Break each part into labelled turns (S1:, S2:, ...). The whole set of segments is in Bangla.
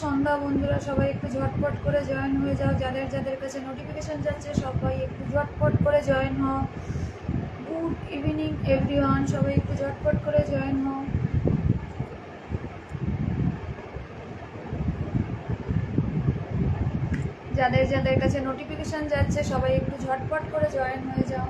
S1: সন্ধ্যা বন্ধুরা, সবাই একটু ঝটপট করে জয়েন হয়ে যাও। যাদের যাদের কাছে নোটিফিকেশন যাচ্ছে সবাই একটু ঝটপট করে জয়েন হও। গুড ইভিনিং এভরিওয়ান, সবাই একটু ঝটপট করে জয়েন হও। যাদের যাদের কাছে নোটিফিকেশন যাচ্ছে সবাই একটু ঝটপট করে জয়েন হয়ে যাও।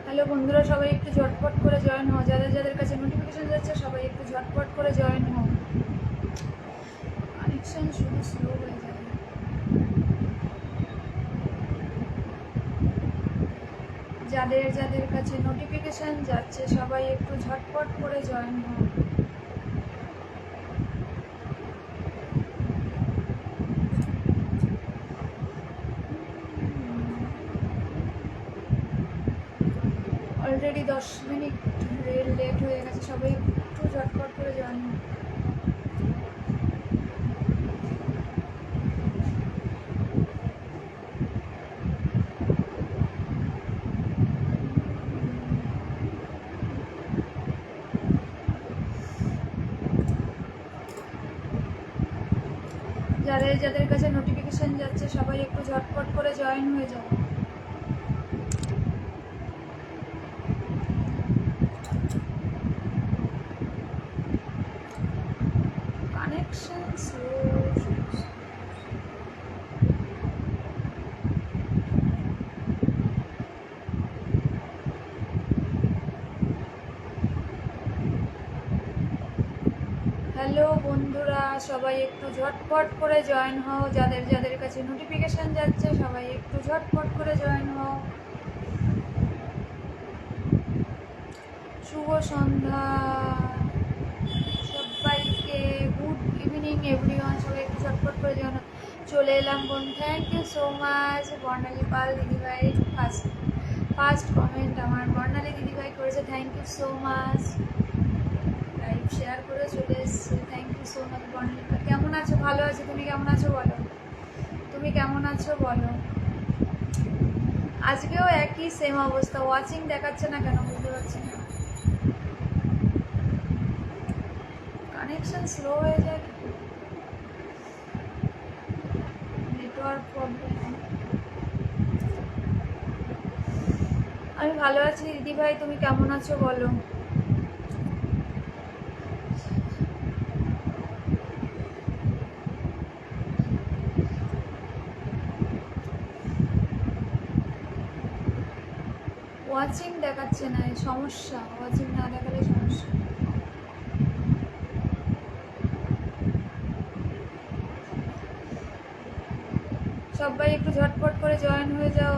S1: হ্যালো বন্ধুরা, সবাই একটু ঝটপট করে জয়েন হও। যাদের যাদের কাছে নোটিফিকেশন যাচ্ছে সবাই একটু ঝটপট করে জয়েন হও। কানেকশন শুধু স্লো হয়ে যায়। যাদের যাদের কাছে নোটিফিকেশন যাচ্ছে সবাই একটু ঝটপট করে জয়েন হও। অলরেডি 10 মিনিট রেল লেট হয়ে গেছে, সবাই একটু ঝটপট করে জয়েন হও। যাদের যাদের কাছে নোটিফিকেশন যাচ্ছে সবাই একটু ঝটপট করে জয়েন হয়ে যাও। Connection slow. হ্যালো বন্ধুরা, সবাই একটু ঝটপট করে জয়েন হও। যাদের যাদের কাছে নোটিফিকেশন যাচ্ছে সবাই একটু ঝটপট করে জয়েন হও। শুভ সন্ধ্যা সবাইকে, গুড ইভিনিং এভরিওয়ান, সবাই একটু ঝটপট করে জয়েন হও। চলে এলাম বন্ধু, thank you so much Barnali Pal দিদিভাই। ফার্স্ট কমেন্ট আমার বর্ণালী দিদিভাই করেছে, thank you so much. Live share করে চলে এসছে, thank you so much Barnali Pal. কেমন আছো? ভালো আছো। তুমি কেমন আছো বলো? তুমি কেমন আছো বলো? আজকেও একই সেম অবস্থা, ওয়াচিং দেখাচ্ছে না কেন বুঝতে পারছি না। কানেকশন স্লো হয়ে যায়, নেটওয়ার্ক প্রবলেম। আমি ভালো আছি দিদিভাই, তুমি কেমন আছো বলো? ওয়াচিং দেখাচ্ছে না, এই সমস্যা, ওয়াচিং না দেখালে সমস্যা। সবাই একটু ঝটপট করে জয়েন হয়ে যাও।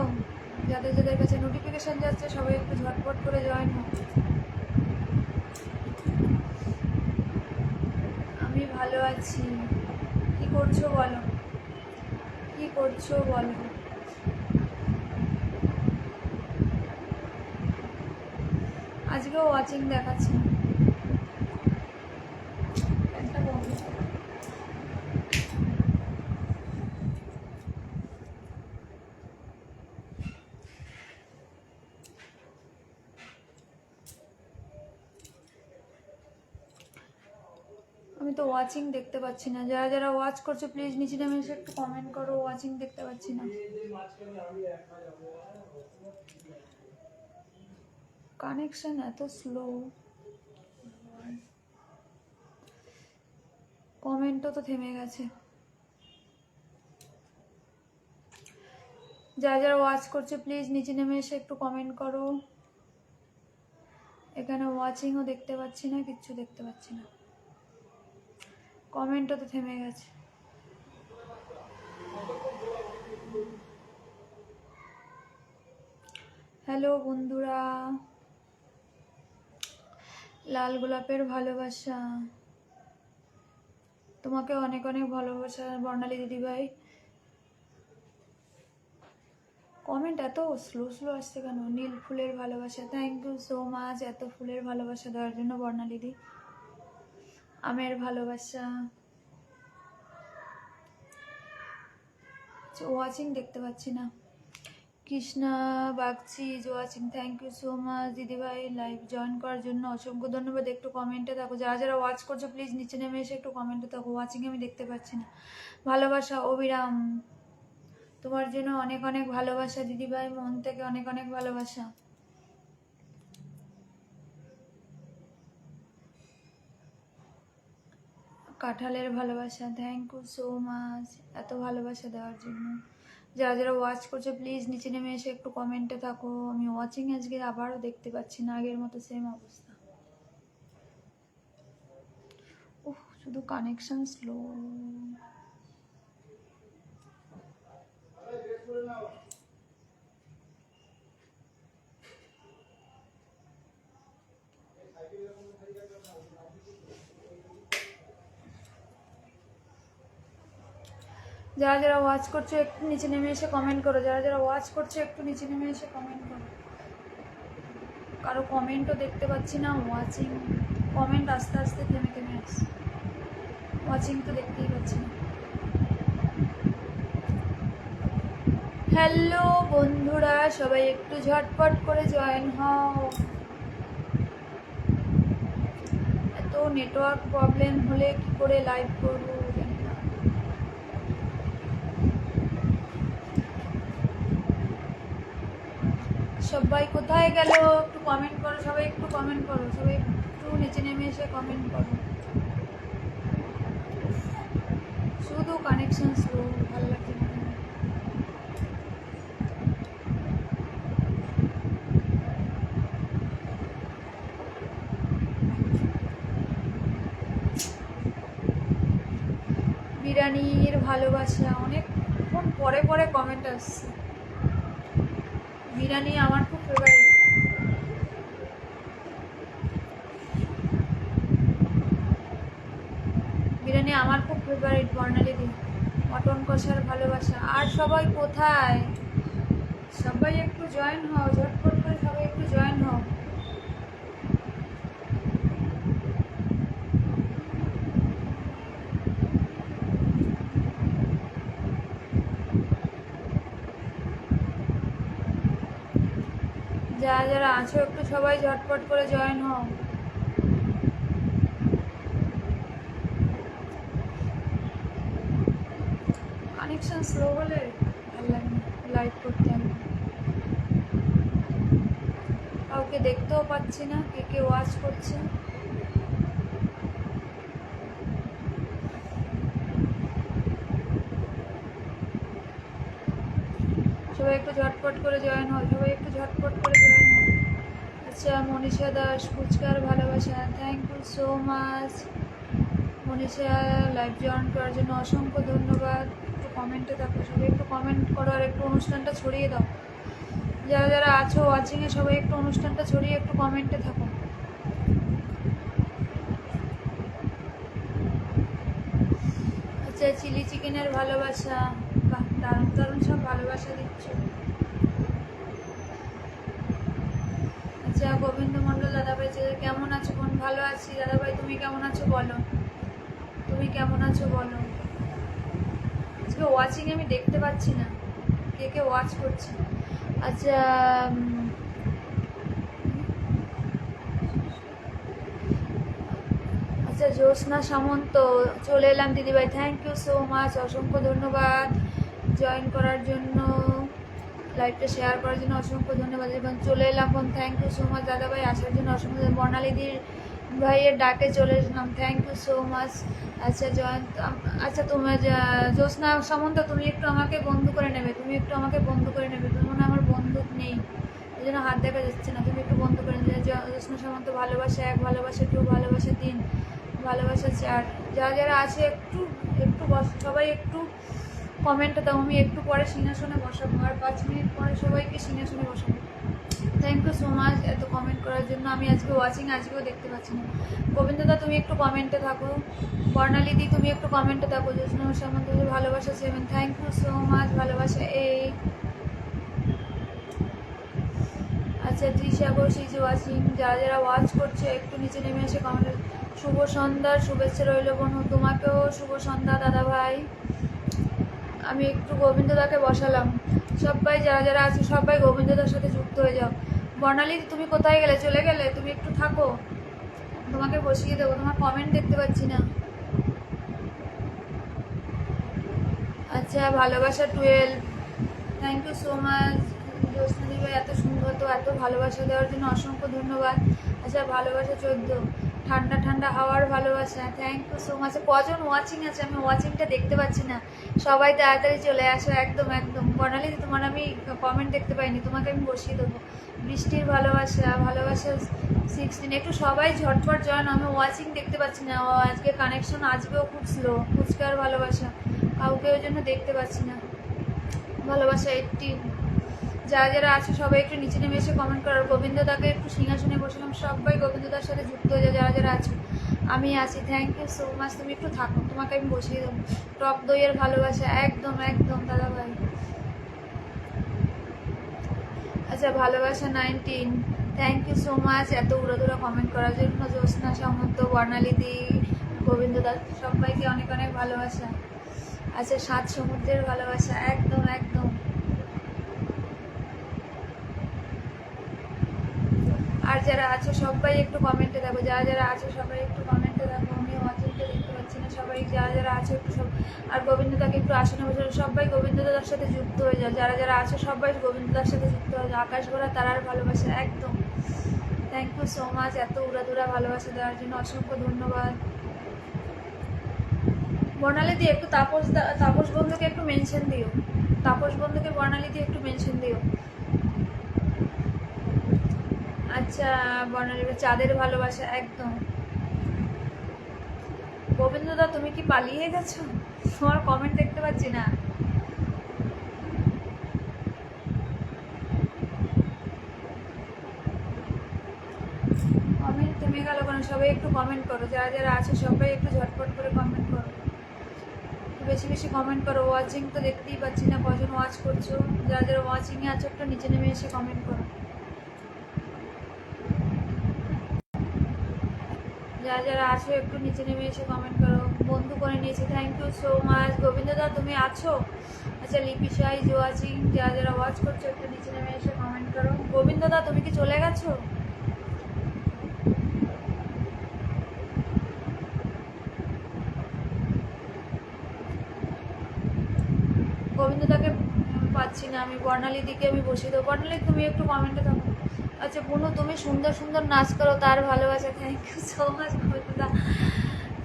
S1: যাদের যাদের কাছে নোটিফিকেশন যাচ্ছে সবাই একটু ঝটপট করে জয়েন হও। আমি ভালো আছি। কি করছো বলো? কি করছো বলো? আজকেও ওয়াচিং দেখাচ্ছে না। ফ্যানটা বন্ধ করো। আমি তো ওয়াচিং দেখতে পাচ্ছি না। যারা যারা ওয়াচ করছো প্লিজ নিচে নেমে এসে একটু কমেন্ট করো, ওয়াচিং দেখতে পাচ্ছি না। কানেকশন এত স্লো, কমেন্টও তো থেমে গেছে। যারা যারা ওয়াচ করছো প্লিজ নিচে নেমে এসে একটু কমেন্ট করো। এখানে ওয়াচিংও দেখতে পাচ্ছি না, কিচ্ছু দেখতে পাচ্ছি না, কমেন্টও তো থেমে গেছে। হ্যালো বন্ধুরা, লাল গোলাপের ভালোবাসা, তোমাকে অনেক অনেক ভালোবাসা বর্ণালী দিদিভাই। কমেন্ট এত স্লো স্লো আসছে কেন? নীল ফুলের ভালোবাসা, থ্যাংক ইউ সো মাচ এত ফুলের ভালোবাসা দেওয়ার জন্য বর্ণালী দি। আমের ভালোবাসা, ওয়াচিং দেখতে পাচ্ছি না। Krishna Bagchi is watching, thank you so much দিদিভাই লাইভ জয়েন করার জন্য অসংখ্য ধন্যবাদ। একটু কমেন্টে থাকো, যারা যারা ওয়াচ করছো প্লিজ নিচে নেমে এসে একটু কমেন্টে থাকো। ওয়াচিং আমি দেখতে পাচ্ছি না। ভালোবাসা অবিরাম, তোমার জন্য অনেক অনেক ভালোবাসা দিদিভাই, মন থেকে অনেক অনেক ভালোবাসা। কাঁঠালের ভালোবাসা, থ্যাংক ইউ সো মাচ এত ভালোবাসা দেওয়ার জন্য। যারা যারা ওয়াচ করছো প্লিজ নিচে নেমে এসে একটু কমেন্টে থাকো। আমি ওয়াচিং আজকে আবারও দেখতে পাচ্ছি না, আগের মতো সেম অবস্থা। উফ, শুধু কানেকশন স্লো। যারা যারা ওয়াচ করছো একটু নিচে নেমে এসে কমেন্ট করো। যারা যারা ওয়াচ করছো একটু নিচে নেমে এসে কমেন্ট করো। কারো কমেন্টও দেখতে পাচ্ছি না। ওয়াচিং কমেন্ট আস্তে আস্তে থেমে থেমে আসছে, ওয়াচিং তো দেখতেই পাচ্ছি না। হ্যালো বন্ধুরা, সবাই একটু ঝটপট করে জয়েন হও। এত নেটওয়ার্ক প্রবলেম হলে কি করে লাইভ করবো জানি না। সবাই কোথায় গেল? একটু কমেন্ট করো, সবাই একটু কমেন্ট করো, সবাই একটু নিচে নেমে এসে কমেন্ট করো। শুধু কানেকশন স্লো, ভালো লাগছে না। বিরিয়ানির ভালোবাসা, অনেকক্ষণ পরে পরে কমেন্ট আসছে। বিরিয়ানি আমার খুব ফেভারিট। বিরিয়ানি আমার খুব ফেভারিট। বর্ণালী মটন কষার ভালোবাসা। আর সবাই কোথায়? সবাই একটু জয়েন হও, ঝটপট করে সবাই একটু জয়েন হও। যারা যারা আছো একটু সবাই ঝটপট করে জয়েন হও। কানেকশন স্লো হলে ভালো লাগে না লাইভ করতে। আমি কাউকে দেখতেও পাচ্ছি না কে কে ওয়াচ করছে। সবাই একটু ঝটপট করে জয়েন হও, সবাই একটু ঝটপট করে জয়েন হও। আচ্ছা, মনীষা দাস ফুচকার ভালোবাসা, thank you so much Manisha live join করার জন্য অসংখ্য ধন্যবাদ। একটু কমেন্টে থাকো, সবাই একটু কমেন্ট করো আর একটু অনুষ্ঠানটা ছড়িয়ে দাও। যারা যারা আছো ওয়াচিংয়ে সবাই একটু অনুষ্ঠানটা ছড়িয়ে একটু কমেন্টে থাকো। আচ্ছা, চিলি চিকেনের ভালোবাসা, বাহ দারুণ দারুণ সব ভালোবাসা দিচ্ছ। আচ্ছা, গোবিন্দ মণ্ডল দাদাভাই কেমন আছো? বোন ভালো আছি। দাদাভাই তুমি কেমন আছো বলো, তুমি কেমন আছো বলো। আজকে ওয়াচিং আমি দেখতে পাচ্ছি না কে কে ওয়াচ করছে। আচ্ছা, আচ্ছা জ্যোৎস্না সামন্ত, চলে এলাম দিদিভাই, থ্যাংক ইউ সো মাচ, অসংখ্য ধন্যবাদ জয়েন করার জন্য, লাইভটা শেয়ার করার জন্য অসংখ্য ধন্যবাদ। এবং চলে এলাম বোন, থ্যাংক ইউ সো মাচ দাদাভাই আসার জন্য অসংখ্য। বর্ণালীদির ভাইয়ের ডাকে চলে এসলাম, থ্যাংক ইউ সো মাচ। আচ্ছা জয়ন্ত, আচ্ছা তোমার জ্যোৎস্না সামন্ত, তুমি একটু আমাকে বন্ধু করে নেবে, তুমি একটু আমাকে বন্ধু করে নেবে। তুমি মনে আমার বন্দুক নেই, এই জন্য হাত দেখা যাচ্ছে না। তুমি একটু বন্ধু করে নেবে। জ্যোৎস্না সামন্ত ভালোবাসা 1, ভালোবাসা 2, ভালোবাসা 3, ভালোবাসা 4। যারা যারা আছে একটু একটু সবাই একটু কমেন্টে দাও। আমি একটু পরে সিংহাসনে বসাবো, আর 5 মিনিট পরে সবাইকে সিংহাসনে বসাবো। থ্যাংক ইউ সো মাচ এত কমেন্ট করার জন্য। আমি আজকে ওয়াচিং আজকেও দেখতে পাচ্ছি না। গোবিন্দদা তুমি একটু কমেন্টে থাকো। বর্ণালীদি তুমি একটু কমেন্টে থাকো। জ্যোৎস্না সামন্ত ভালোবাসা 7, থ্যাংক ইউ সো মাচ ভালোবাসা 8। আচ্ছা, তৃষা ঘোষ ইজ ওয়াচিং। যারা যারা ওয়াচ করছে একটু নিচে নেমে এসে কমেন্ট। শুভ সন্ধ্যার শুভেচ্ছা রইল বোন, তোমাকেও শুভ সন্ধ্যা দাদা ভাই। আমি একটু গোবিন্দদাকে বসালাম। সবাই যারা যারা আছে সবাই গোবিন্দদার সাথে যুক্ত হয়ে যাও। বর্ণালী তুমি কোথায় গেলে? চলে গেলে? তুমি একটু থাকো, তোমাকে বসিয়ে দেবো। তোমার কমেন্ট দেখতে পাচ্ছি না। আচ্ছা, ভালোবাসা 12, থ্যাংক ইউ সো মাচ। জ্যোৎস্নাদি ভাই এত সুন্দর, তো এত ভালোবাসা দেওয়ার জন্য অসংখ্য ধন্যবাদ। আচ্ছা, ভালোবাসা 14, ঠান্ডা ঠান্ডা হাওয়ার ভালোবাসা, থ্যাংক ইউ সো মাচ। কজন ওয়াচিং আছে? আমি ওয়াচিংটা দেখতে পাচ্ছি না। সবাই তাড়াতাড়ি চলে আসো, একদম একদম। বর্ণালী তোমার আমি কমেন্ট দেখতে পাইনি, তোমাকে আমি বসিয়ে দেবো। বৃষ্টির ভালোবাসা, ভালোবাসা 16, একটু সবাই ঝটপট জয়েন। আমি ওয়াচিং দেখতে পাচ্ছি না, আজকে কানেকশন আজকেও খুব স্লো। ফুচকার ভালোবাসা, কাউকে ওই জন্য দেখতে পাচ্ছি না। ভালোবাসা 18, যারা যারা আছে সবাই একটু নিচে নেমে এসে কমেন্ট করো। গোবিন্দদাকে একটু সিংহাসনে বসলাম, সবাই গোবিন্দদার সাথে যুক্ত হয়ে যাও যারা যারা আছো। আমি আছি, থ্যাংক ইউ সো মাচ। তুমি একটু থাকো, তোমাকে আমি বসিয়ে দেবো। টক দইয়ের ভালোবাসা, একদম একদম দাদা ভাই। আচ্ছা, ভালোবাসা 19, থ্যাংক ইউ সো মাচ এত উড়োধুরা কমেন্ট করার জন্য। জ্যোৎস্না সামন্ত, বর্ণালীদি, গোবিন্দদা, সবাইকে অনেক অনেক ভালোবাসা। আচ্ছা, 7 সমুদ্রের ভালোবাসা, একদম একদম। আর যারা আছো সবাই একটু কমেন্টে দেখো, যারা যারা আছো সবাই একটু কমেন্টে দেখো। আমি ওয়াচিংটা দেখতে পাচ্ছি না, সবাই যারা যারা আছো একটু সব। আর গোবিন্দদাকে একটু আসনে বসে সবাই গোবিন্দদার সাথে যুক্ত হয়ে যাও। যারা যারা আছো সবাই গোবিন্দদার সাথে যুক্ত হয়ে যাও। আকাশ ভরা তারার ভালোবাসা, একদম। থ্যাংক ইউ সো মাচ এত উড়াধুরা ভালোবাসা দেওয়ার জন্য অসংখ্য ধন্যবাদ। বর্ণালী দিয়ে একটু তাপস বন্ধুকে একটু মেনশন দিও। তাপস বন্ধুকে বর্ণালী দিয়ে একটু মেনশন দিও। আচ্ছা, বর্ণালী চাঁদের ভালোবাসা, একদম। গোবিন্দদা তুমি কি পালিয়ে গেছো? তোমার কমেন্ট দেখতে পাচ্ছি না। কমেন্ট থেমে গেল কেন? সবাই একটু কমেন্ট করো, যারা যারা আছে সবাই একটু ঝটপট করে কমেন্ট করো, বেশি বেশি কমেন্ট করো। ওয়াচিং তো দেখতেই পাচ্ছি না, কজন ওয়াচ করছো। যারা যারা ওয়াচিংয়ে আছো একটু নিচে নেমে এসে কমেন্ট করো। যারা যারা আছো একটু নিচে নেমে এসে কমেন্ট করো। বন্ধু করে নিয়েছি, থ্যাংক ইউ সো মাচ। গোবিন্দদা তুমি আছো? আচ্ছা, লিপিশা ইজ ওয়াচিং। যারা যারা ওয়াচ করছো একটু নিচে নেমে এসে কমেন্ট করো। গোবিন্দদা তুমি কি চলে গেছো? গোবিন্দদাকে পাচ্ছি না আমি। বর্ণালী দিকে আমি বসিয়ে দেবো। বর্ণালী তুমি একটু কমেন্টে থাকো। আচ্ছা বুনু, তুমি সুন্দর সুন্দর নাচ করো, তার ভালোবাসা, থ্যাংক ইউ সো মাচ গোবিন্দদা।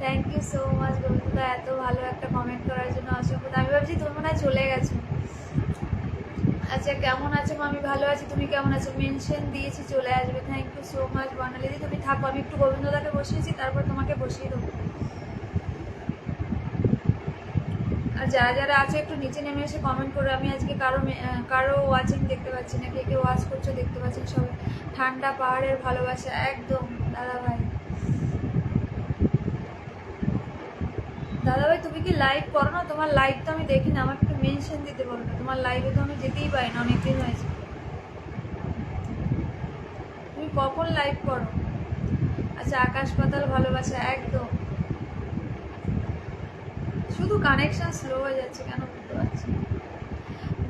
S1: থ্যাংক ইউ সো মাচ গোবিন্দদা এত ভালো একটা কমেন্ট করার জন্য অসংখ্য। আমি ভাবছি তুমি মনে হয় চলে গেছো। আচ্ছা, কেমন আছো? আমি ভালো আছি, তুমি কেমন আছো? মেনশন দিয়েছি, চলে আসবে। থ্যাংক ইউ সো মাচ বর্ণালী দি, তুমি থাকো। আমি একটু গোবিন্দদাকে বসিয়েছি, তারপর তোমাকে বসিয়ে দেবো। আর যারা যারা আছে একটু নিচে নেমে এসে কমেন্ট করো। আমি আজকে কারো ওয়াচিং দেখতে পাচ্ছি না, কে কে ওয়াচ করছো দেখতে পাচ্ছি সবাই। ঠান্ডা পাহাড়ের ভালোবাসা, একদম দাদা ভাই। দাদা ভাই তুমি কি লাইভ করো না? তোমার লাইভ তো আমি দেখি না, আমাকে একটু মেনশন দিতে বলবে। তোমার লাইভে তো আমি যেতেই পারি না, অনেকদিন হয়েছে। তুমি কখন লাইভ করো? আচ্ছা, আকাশ পাতাল ভালোবাসা, একদম। শুধু কানেকশন স্লো হয়ে যাচ্ছে কেন বুঝতে পারছি না।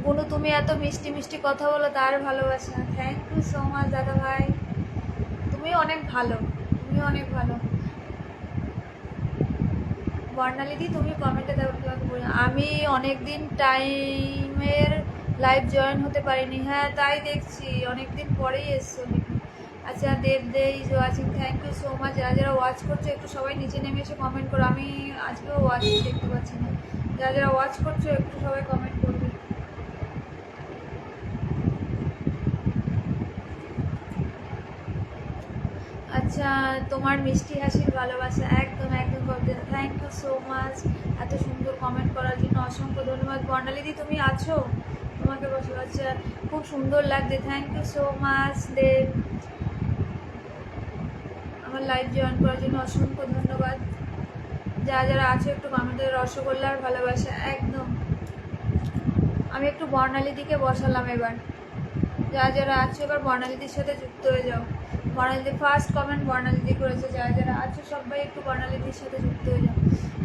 S1: বুনু তুমি এত মিষ্টি মিষ্টি কথা বলো, তার ভালোবাসা, থ্যাংক ইউ সো মাচ দাদা ভাই। তুমি অনেক ভালো, তুমি অনেক ভালো। বর্ণালী দি তুমি কমেন্টে দাও। আমি অনেক দিন টাইমের লাইভ জয়েন হতে পারিনি। হ্যাঁ তাই দেখছি, অনেক দিন পরেই এসছো। আচ্ছা, Dev De is watching, thank you so much. যারা যারা ওয়াচ করছো একটু সবাই নিচে নেমে এসে কমেন্ট করো। আমি আজকেও ওয়াচ দেখতে পাচ্ছি না। যারা যারা ওয়াচ করছো একটু সবাই কমেন্ট করবে। আচ্ছা, তোমার মিষ্টি হাসির ভালোবাসা, একদম একদম। থ্যাংক ইউ সো মাচ এত সুন্দর কমেন্ট করার জন্য অসংখ্য ধন্যবাদ। বর্ণালী দি তুমি আছো? তোমাকে বসে। আচ্ছা, খুব সুন্দর লাগছে, থ্যাংক ইউ সো মাচ দেব। আমার লাইভ জয়েন করার জন্য অসংখ্য ধন্যবাদ। যারা যারা আছো একটু কমেন্টে। রসগোল্লার ভালোবাসা, একদম। আমি একটু বর্ণালীদিকে বসালাম এবার। যারা যারা আছো এবার বর্ণালীদির সাথে যুক্ত হয়ে যাও। বর্ণালীদি ফার্স্ট কমেন্ট বর্ণালীদি করেছে। যারা যারা আছো সবাই একটু বর্ণালীদির সাথে যুক্ত হয়ে যাও।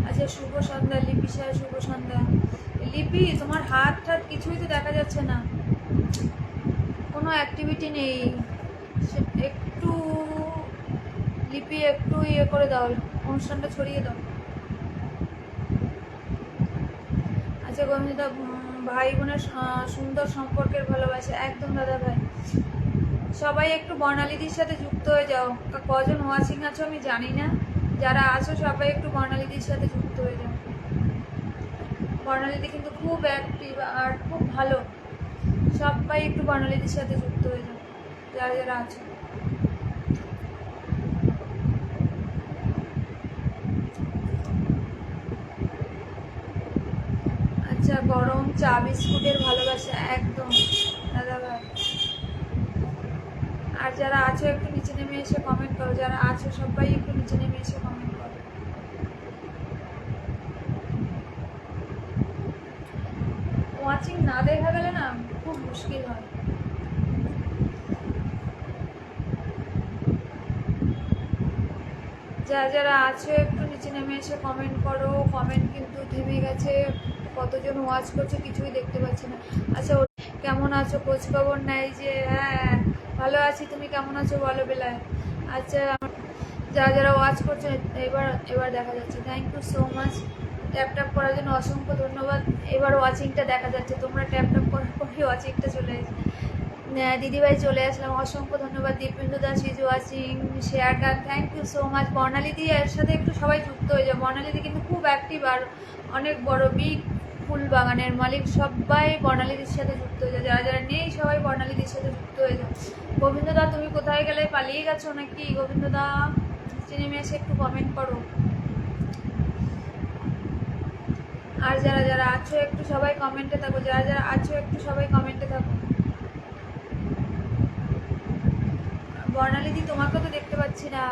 S1: আচ্ছা, শুভ সন্ধ্যা লিপিসা, শুভ সন্ধ্যা। লিপি তোমার হাত টাত কিছুই তো দেখা যাচ্ছে না, কোনো অ্যাক্টিভিটি নেই। একটু লিপি একটু ইয়ে করে দাও, অনুষ্ঠানটা ছড়িয়ে দাও। আচ্ছা গোবিন্দা, ভাই বোনের সুন্দর সম্পর্কের ভালোবাসা, একদম দাদা ভাই। সবাই একটু বর্ণালীদির সাথে যুক্ত হয়ে যাও। কজন ওয়াচিং আছো আমি জানি না, যারা আছো সবাই একটু বর্ণালীদির সাথে যুক্ত হয়ে যাও। বর্ণালীদি কিন্তু খুব অ্যাক্টিভ আর খুব ভালো। সবাই একটু বর্ণালীদির সাথে যুক্ত হয়ে যাও যারা যারা আছো। আচ্ছা গরম চা বিস্কুটের ভালোবাসা, একদম দাদা ভাই। আর যারা আছো একটু নিচে নেমে এসে কমেন্ট করো, যারা আছো সবাই একটু নিচে নেমে এসে কমেন্ট করো। ওয়াচিং না দেখা গেলে না খুব মুশকিল হয়। যারা যারা আছো একটু নিচে নেমে এসে কমেন্ট করো। কমেন্ট কিন্তু থেমে গেছে, কতজন ওয়াচ করছে কিছুই দেখতে পাচ্ছি না। আচ্ছা কেমন আছো, খোঁজ খবর নাই যে? হ্যাঁ ভালো আছি, তুমি কেমন আছো বলো বেলায়। আচ্ছা যারা যারা ওয়াচ করছে এবার এবার দেখা যাচ্ছে, thank you so much. Tap tap করার জন্য অসংখ্য ধন্যবাদ। এবার ওয়াচিংটা দেখা যাচ্ছে, তোমরা ট্যাপ ট্যাপ করার পরে ওয়াচিংটা চলে এসেছে। দিদিভাই চলে আসলাম, অসংখ্য ধন্যবাদ। Dipendu Das is watching, share done, thank you so much. বর্ণালীদি এর সাথে একটু সবাই যুক্ত হয়ে যাও। বর্ণালীদি কিন্তু খুব অ্যাক্টিভ আর অনেক বড় বিগ ফুল বাগানের মালিক। সবাই বর্ণালীদির সাথে যুক্ত হয়ে যাও, যারা যারা নেই সবাই বর্ণালীদির সাথে যুক্ত হয়ে যাও। গোবিন্দদা তুমি কোথায় গেলে, পালিয়ে গেছো নাকি? গোবিন্দদা নেমে এসে একটু কমেন্ট করো। আর যারা যারা আছো একটু সবাই কমেন্টে থাকো, যারা যারা আছো একটু সবাই কমেন্টে থাকো। বর্ণালীদি তোমাকে তো দেখতে পাচ্ছি না।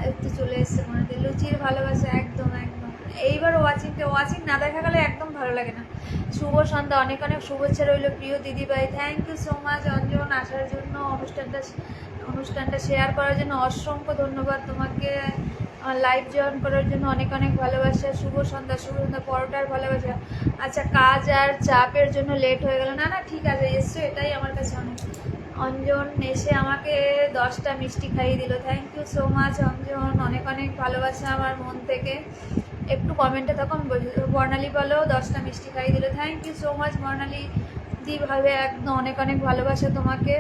S1: একটু চলে এসছে মনে হচ্ছে লুচির ভালোবাসা, একদম একদম। এইবার ওয়াচিং না দেখা গেলে একদম ভালো লাগে না। শুভ সন্ধ্যা, অনেক অনেক শুভেচ্ছা রইল প্রিয় দিদিভাই। Thank you so much Anjan, আসার জন্য, অনুষ্ঠানটা শেয়ার করার জন্য অসংখ্য ধন্যবাদ তোমাকে। লাইভ জয়েন করার জন্য অনেক অনেক ভালোবাসা। শুভ সন্ধ্যা, পরোটার ভালোবাসা। আচ্ছা কাজ আর চাপের জন্য লেট হয়ে গেল, না না ঠিক আছে, এসছো এটাই আমার কাছে অনেক। অঞ্জন এসে আমাকে 10টা মিষ্টি খাইয়ে দিল, thank you so much Anjan, অনেক অনেক ভালোবাসা আমার মন থেকে। একটু কমেন্টে তখন বর্ণালী বলো 10টা মিষ্টি খাইয়ে দিল, থ্যাংক ইউ সো মাচ বর্ণালী দি ভাবে, একদম অনেক অনেক ভালোবাসা তোমাকে,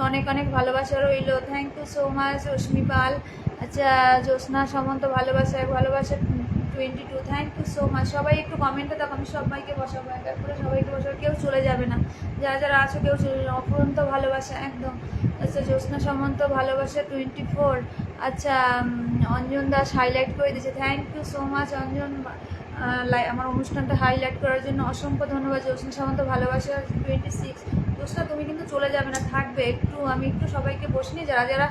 S1: অনেক অনেক ভালোবাসা রইল, থ্যাংক ইউ সো মাচ রশ্মি পাল। আচ্ছা জ্যোৎস্না সামন্ত ভালোবাসা 22, থ্যাংক ইউ সো মাচ। সবাই একটু কমেন্টে দেখো, আমি সবাইকে বসাবো, এক এক করে সবাইকে বসাবো, কেউ চলে যাবে না, যারা যারা আছো কেউ চলে যাবে। অফুরন্ত ভালোবাসা একদম। আচ্ছা জ্যোৎস্না সামন্ত ভালোবাসা 24। আচ্ছা অঞ্জন দাস হাইলাইট করে দিয়েছে, thank you so much Anjan, আমার অনুষ্ঠানটা হাইলাইট করার জন্য অসংখ্য ধন্যবাদ। জ্যোৎস্না সামন্ত ভালোবাসা 26। জ্যোৎস্না তুমি কিন্তু চলে যাবে না, থাকবে একটু, আমি একটু সবাইকে বসিনি, যারা যারা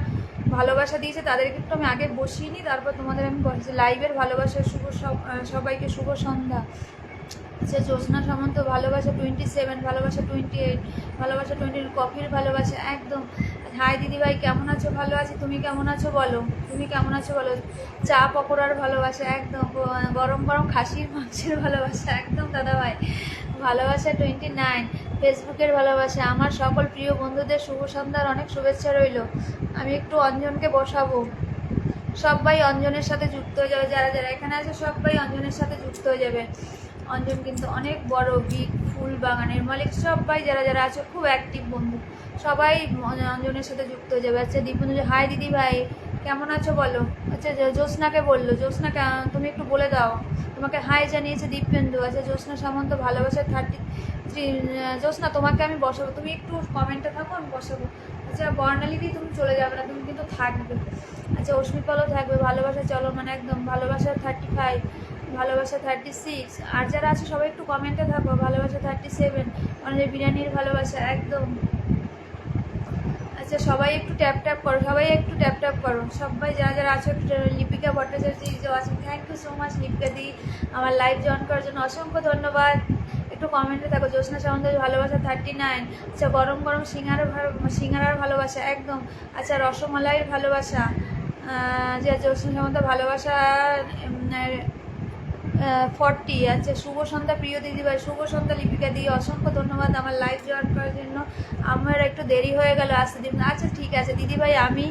S1: ভালোবাসা দিয়েছে তাদেরকে একটু আমি আগে বসিয়ে নিই, তারপর তোমাদের আমি বলছি। লাইভের ভালোবাসা, সবাইকে শুভ সন্ধ্যা। আচ্ছা জ্যোৎস্না সামন্ত ভালোবাসা 27, ভালোবাসা 28, ভালোবাসা 20, কফির ভালোবাসা একদম। হাই দিদিভাই কেমন আছো? ভালো আছি, তুমি কেমন আছো বলো, তুমি কেমন আছো বলো। চা পকোড়ার ভালোবাসা একদম, গরম গরম খাসির মাংসের ভালোবাসা একদম দাদাভাই, ভালোবাসা 29। ফেসবুকের ভালোবাসা, আমার সকল প্রিয় বন্ধুদের শুভ সন্ধ্যার অনেক শুভেচ্ছা রইল। আমি একটু অঞ্জনকে বসাবো, সবাই অঞ্জনের সাথে যুক্ত হয়ে যাবে, যারা যারা এখানে আছে সবাই অঞ্জনের সাথে যুক্ত হয়ে যাবে। অঞ্জন কিন্তু অনেক বড় বিগ ফুল বাগানের মালিক। সবাই যারা যারা আছে খুব অ্যাক্টিভ বন্ধু, সবাই অঞ্জনের সাথে যুক্ত হয়ে যাবে। আচ্ছা দীপেন্দু, হাই দিদি ভাই কেমন আছো বলো। আচ্ছা জ্যোৎস্নাকে বললো, জ্যোৎস্নাকে তুমি একটু বলে দাও, তোমাকে হাই জানিয়েছে দীপেন্দু। আচ্ছা জ্যোৎস্না সামন্ত ভালোবাসা 33। জ্যোৎস্না তোমাকে আমি বসাবো, তুমি একটু কমেন্টে থাকো, আমি বসাবো। আচ্ছা বর্ণালীদি তুমি চলে যাবে না, তুমি কিন্তু থাকবে। আচ্ছা অস্মিপালও থাকবে, ভালোবাসা চলো মানে একদম, ভালোবাসা 35, ভালোবাসা 36। আর যারা আছে সবাই একটু কমেন্টে থাকো, ভালোবাসা 37, মানে বিরিয়ানির ভালোবাসা একদম। আচ্ছা সবাই একটু ট্যাপ ট্যাপ করো, সবাই একটু ট্যাপ ট্যাপ করো, সবাই যারা যারা আছো একটু। লিপিকা ভট্টাচার্য আছে, thank you so much Lipika দি, আমার লাইভ জয়েন করার জন্য অসংখ্য ধন্যবাদ। একটু কমেন্টে থাকো। জ্যোৎস্না সামন্তের ভালোবাসা 39। আচ্ছা গরম গরম সিঙ্গারার ভালোবাসা একদম। আচ্ছা রসমালাইয়ের ভালোবাসা, যে জ্যোৎস্না সামন্তের ভালোবাসা 40। আচ্ছা, শুভ সন্ধ্যা প্রিয় দিদিভাই, শুভ সন্ধ্যা লিপিকা দি, অসংখ্য ধন্যবাদ আমার লাইভ জয়েন করার জন্য। আমার একটু দেরি হয়ে গেল আসতে দিন। আচ্ছা ঠিক আছে দিদিভাই, আমি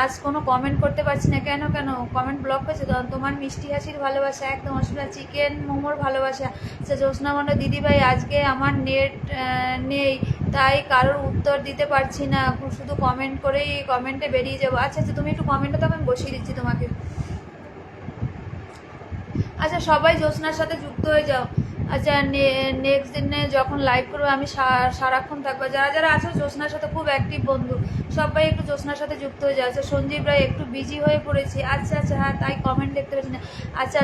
S1: আজ কোনো কমেন্ট করতে পারছি না। কেন কেন কমেন্ট ব্লক হয়েছে? তোমার মিষ্টি হাসির ভালোবাসা, একদম অসুবিধা, চিকেন মোমোর ভালোবাসা। আচ্ছা জ্যোৎস্না মণ্ডল দিদিভাই, আজকে আমার নেট নেই, তাই কারোর উত্তর দিতে পারছি না, শুধু কমেন্ট করেই কমেন্টে বেরিয়ে যাবো। আচ্ছা আচ্ছা, তুমি একটু কমেন্টে তো আমি বসিয়ে দিচ্ছি তোমাকে। আচ্ছা সবাই জ্যোৎস্নার সাথে যুক্ত হয়ে যাও। আচ্ছা নেক্সট দিনে যখন লাইভ করবো আমি সারাক্ষণ থাকবো। যারা যারা আছো জ্যোৎস্নার সাথে খুব অ্যাক্টিভ বন্ধু, সবাই একটু জ্যোৎস্নার সাথে যুক্ত হয়ে যাও। আচ্ছা সঞ্জীব রায়, একটু বিজি হয়ে পড়েছি। আচ্ছা আচ্ছা, হ্যাঁ তাই কমেন্ট দেখতে পাচ্ছি না। আচ্ছা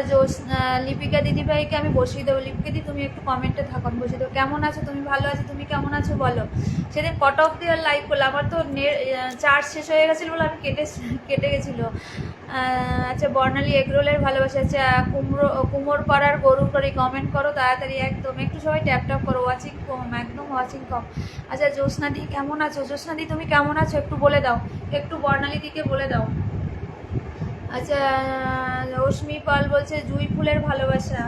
S1: লিপিকা দিদিভাইকে আমি বসিয়ে দেবো। লিপিকা দি তুমি একটু কমেন্টে থাকো, আমি বসিয়ে দেবো। কেমন আছো? তুমি ভালো আছো? তুমি কেমন আছো বলো। সেদিন কট অফ দিয়ে লাইভ করলাম, আমার তো চার্জ শেষ হয়ে গেছিলো বলে আমি কেটে গেছিলো। আচ্ছা বর্ণালী এগরোলের ভালোবাসা। আচ্ছা কুমোর পাড়ার গরু করে কমেন্ট করো তাড়াতাড়ি, একদম একটু সবাই ট্যাপ করো, ওয়াচিং কম, একদম ওয়াচিং কম। আচ্ছা জ্যোৎস্নাদি কেমন আছো? জ্যোৎস্নাদি তুমি কেমন আছো একটু বলে দাও, একটু বর্ণালী দিকে বলে দাও। আচ্ছা রশ্মি পাল বলছে জুঁই ফুলের ভালোবাসা,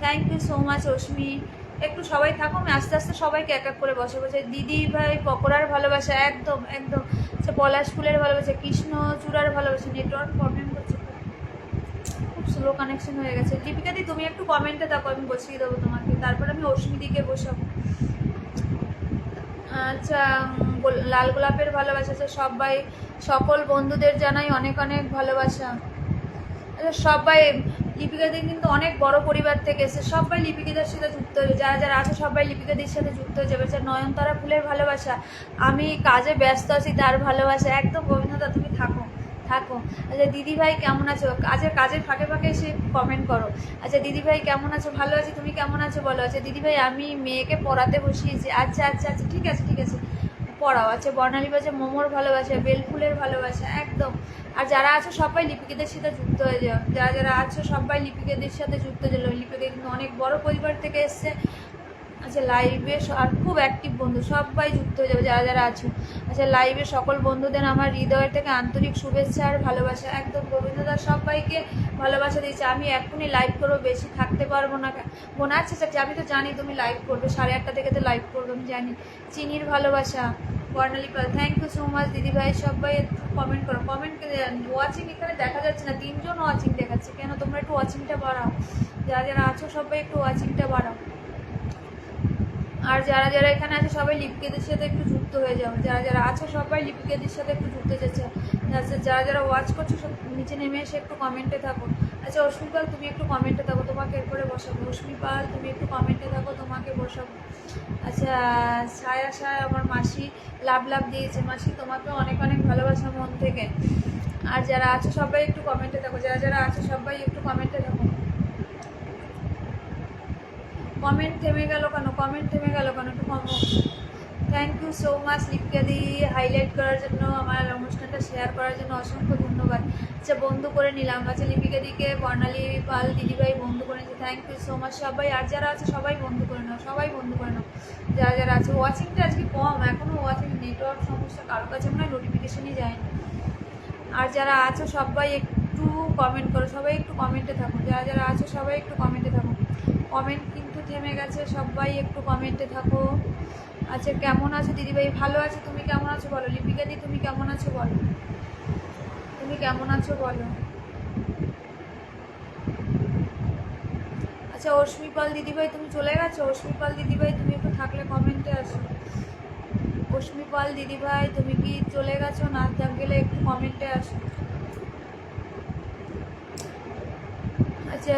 S1: থ্যাংক ইউ সো মাচ রশ্মি। একটু সবাই থাকো, আমি আস্তে আস্তে সবাইকে এক এক করে বসে বসে। দিদি ভাই পকোড়ার ভালোবাসা, একদম একদম। আচ্ছা পলাশ ফুলের ভালোবাসা, কৃষ্ণ চূড়ার ভালোবাসা। নেটওয়ার্ক প্রবলেম করছে, খুব স্লো কানেকশন হয়ে গেছে। দীপিকা দি তুমি একটু কমেন্টে থাকো, আমি বসিয়ে দেবো তোমাকে, তারপর আমি অশ্মি দিকে বসাবো। আচ্ছা লাল গোলাপের ভালোবাসা। আচ্ছা সবাই সকল বন্ধুদের জানাই অনেক অনেক ভালোবাসা। আচ্ছা সবাই লিপিকাদের কিন্তু অনেক বড় পরিবার থেকে এসে, সবাই লিপিকাদের সাথে যুক্ত হয়ে যারা যারা আছে সবাই লিপিকাদের সাথে যুক্ত হয়ে যাবে। আচ্ছা নয়নতারা ফুলের ভালোবাসা, আমি কাজে ব্যস্ত আছি তার ভালোবাসা, একদম গোবিন্দদা তুমি থাকো থাকো। আচ্ছা দিদিভাই কেমন আছো? কাজের ফাঁকে ফাঁকে এসে কমেন্ট করো। আচ্ছা দিদিভাই কেমন আছো? ভালো আছি, তুমি কেমন আছো বলো। আচ্ছা দিদিভাই আমি মেয়েকে পড়াতে বসিয়েছি। আচ্ছা আচ্ছা আচ্ছা, ঠিক আছে ঠিক আছে, পড়াও। আচ্ছা বর্ণালী বাজে মোমোর ভালোবাসা, বেলফুলের ভালোবাসা, একদম। আর যারা আছো সবাই লিপিকাদের সাথে যুক্ত হয়ে যাও, যারা যারা আছো সবাই লিপিকাদের সাথে যুক্ত হয়ে যাও। লিপিকা কিন্তু অনেক বড় পরিবার থেকে এসছে। আচ্ছা লাইভে আর খুব অ্যাক্টিভ বন্ধু, সবাই যুক্ত হয়ে যাবে যারা যারা আছো। আচ্ছা লাইভে সকল বন্ধুদের আমার হৃদয় থেকে আন্তরিক শুভেচ্ছা আর ভালোবাসা, একদম। গোবিন্দদার সবাইকে ভালোবাসা দিয়েছে। আমি এখনই লাইভ করবো, বেশি থাকতে পারবো না বোনা। আচ্ছা আচ্ছা, আমি তো জানি তুমি লাইভ করবে, 8:30 থেকে তো লাইভ করবো, আমি জানি। চিনির ভালোবাসা, বর্ণালী পাল, থ্যাংক ইউ সো মাচ দিদিভাই। সবাই একটু কমেন্ট করো, কমেন্ট ওয়াচিং এখানে দেখা যাচ্ছে না, 3 জন ওয়াচিং দেখাচ্ছে, কেন? তোমরা একটু ওয়াচিংটা বাড়াও, যারা যারা আছো সবাই একটু ওয়াচিংটা বাড়াও। আর যারা যারা এখানে আছে সবাই লিপিকাদের সাথে একটু যুক্ত হয়ে যাও, যারা যারা আছো সবাই লিপিকাদের সাথে একটু যুক্ত হয়ে যাচ্ছে। আচ্ছা যারা যারা ওয়াচ করছো সব নিচে নেমে এসে একটু কমেন্টে থাকো। আচ্ছা অশ্মি পাল তুমি একটু কমেন্টে থাকো, তোমাকে এরপরে বসাবো। অশ্মি পাল তুমি একটু কমেন্টে থাকো, তোমাকে বসাবো। আচ্ছা ছায়া আমার মাসি লাভ দিয়েছে, মাসি তোমাকে অনেক অনেক ভালোবাসা মন থেকে। আর যারা আছো সবাই একটু কমেন্টে থাকো, যারা যারা আছো সবাই একটু কমেন্টে থাকো। কমেন্ট থেমে গেল কেন? একটু কম। থ্যাংক ইউ সো মাচ লিপিকাদি, হাইলাইট করার জন্য, আমার অনুষ্ঠানটা শেয়ার করার জন্য অসংখ্য ধন্যবাদ। আচ্ছা বন্ধু করে নিলাম। আচ্ছা লিপিকাদিকে বর্ণালী পাল দিদিভাই বন্ধু করে নিচ্ছে, থ্যাংক ইউ সো মাচ সবাই। আর যারা আছে সবাই বন্ধু করে নাও, সবাই বন্ধু করে নাও যারা যারা আছে। ওয়াচিংটা আজকে কম, এখনও ওয়াচিং নেটওয়ার্ক সমস্যা, কারো কাছে মনে হয় নোটিফিকেশনই যায়নি। আর যারা আছো সবাই একটু কমেন্ট করো, সবাই একটু কমেন্টে থাকো, যারা যারা আছো সবাই একটু কমেন্টে থাকো। কমেন্ট কিন্তু থেমে গেছে, সবাই একটু কমেন্টে থাকো। আচ্ছা কেমন আছো দিদিভাই? ভালো আছো, তুমি কেমন আছো বলো। লিপিকা দি তুমি কেমন আছো বলো, তুমি কেমন আছো বলো। আচ্ছা অশ্মি পাল দিদিভাই তুমি চলে গেছো? অশ্মি পাল দিদিভাই তুমি একটু থাকলে কমেন্টে আসো। অশ্মি পাল দিদিভাই তুমি কি চলে গেছো? না গেলে একটু কমেন্টে আসো। আচ্ছা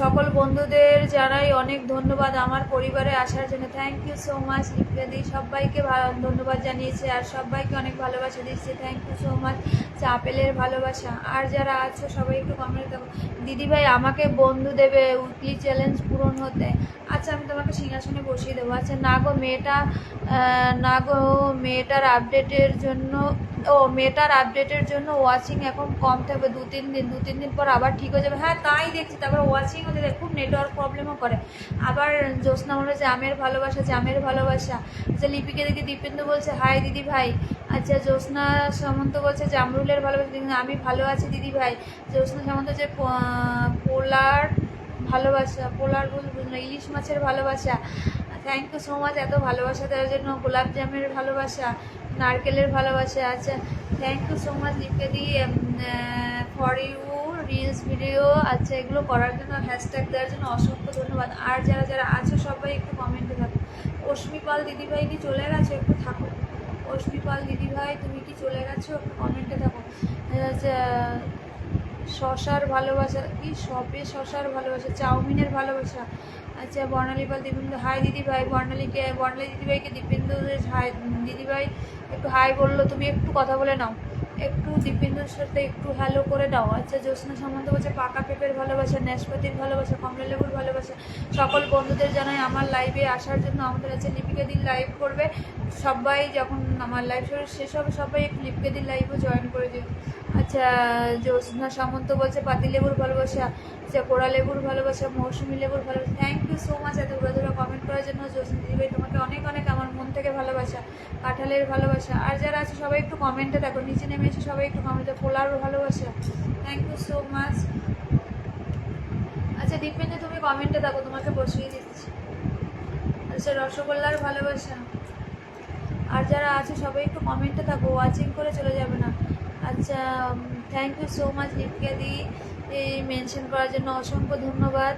S1: সকল বন্ধুদের জানাই অনেক ধন্যবাদ আমার পরিবারে আসার জন্য, থ্যাংক ইউ সো মাচ লিপিকাদি। সবাইকে ধন্যবাদ জানিয়েছে আর সবাইকে অনেক ভালোবাসা দিচ্ছে, থ্যাংক ইউ সো মাচ। আপেলের ভালোবাসা। আর যারা আছো সবাই একটু কমেন্ট দেবো। দিদিভাই আমাকে বন্ধু দেবে উইকলি চ্যালেঞ্জ পূরণ হতে। আচ্ছা আমি তোমাকে সিংহাসনে বসিয়ে দেবো। আচ্ছা না গো মেয়েটার আপডেটের জন্য মেয়েটার আপডেটের জন্য ওয়াচিং এখন কম থাকবে 2-3 দিন পর আবার ঠিক হয়ে যাবে। হ্যাঁ তাই দেখছি, তারপর ওয়াচিং হতে খুব নেটওয়ার্ক প্রবলেমও করে। আবার জ্যোৎস্না বলে জামের ভালোবাসা। আচ্ছা লিপিকে দেখে দীপেন্দু বলছে হাই দিদি ভাই। আচ্ছা জ্যোৎস্না সামন্ত বলছে জামরুলের ভালোবাসা, আমি ভালো আছি দিদি ভাই। জ্যোৎস্না সামন্ত হচ্ছে পোলার ভালোবাসা, পোলার বুলবুল না, ইলিশ মাছের ভালোবাসা, থ্যাংক ইউ সো মাচ এত ভালোবাসা দেওয়ার জন্য। গোলাপ জামের ভালোবাসা, নারকেলের ভালোবাসা। আচ্ছা থ্যাংক ইউ সো মাচ লিপকেদি ফর ইউ রিলস ভিডিও। আচ্ছা এগুলো করার জন্য, হ্যাশট্যাগ দেওয়ার জন্য অসংখ্য ধন্যবাদ। আর যারা যারা আছো সবাই একটু কমেন্টে থাকো। অশ্মি পাল দিদিভাই কি চলে গেছো? একটু থাকো। অশ্মি পাল দিদিভাই তুমি কি চলে গেছো? একটু কমেন্টে থাকো। আচ্ছা শশার ভালোবাসা কি, সবে শশার ভালোবাসা, চাউমিনের ভালোবাসা। আচ্ছা বর্ণালী পাল দীপেন্দু, হাই দিদিভাই। বর্ণালী দিদিভাইকে দীপেন্দু হাই দিদিভাই একটু হাই বললো, তুমি একটু কথা বলে নাও, একটু দীপেন্দুর সাথে একটু হ্যালো করে দাও। আচ্ছা জ্যোৎস্না সামন্ত বলছে পাকা পেঁপের ভালোবাসা, নাশপাতির ভালোবাসা, কমলা লেবুর ভালোবাসা। সকল বন্ধুদের জানাই আমার লাইভে আসার জন্য। আমাদের আছে লিপিকা দিন লাইভ করবে, সবাই যখন আমার লাইভ শেষ হবে সবাই একটু লিপিকা দিন লাইভও জয়েন করে দিও। আচ্ছা জ্যোৎস্না সামন্ত বলছে পাতি লেবুর ভালোবাসা, আচ্ছা কোড়া লেবুর ভালোবাসা, মৌসুমি লেবুর ভালোবাসা। থ্যাংক ইউ সো মাচ এত ঘোরা কমেন্ট করার জন্য জ্যোৎস্না দিদিভাই, তোমাকে অনেক অনেক আমার মন থেকে ভালোবাসা। কাঁঠালের ভালোবাসা। আর যারা আছে সবাই একটু কমেন্টে দেখো, নিচে নেমে এসে সবাই একটু কমেন্টে। পোলারও ভালোবাসা, থ্যাংক ইউ সো মাচ। আচ্ছা দীপেন্দু তুমি কমেন্টে দেখো, তোমাকে বসিয়ে দিচ্ছি। আচ্ছা রসগোল্লার ভালোবাসা। আর যারা আছে সবাই একটু কমেন্টে থাকো, ওয়াচিং করে চলে যাবে না। আচ্ছা thank you so much Lipika দি মেনশন করার জন্য অসংখ্য ধন্যবাদ।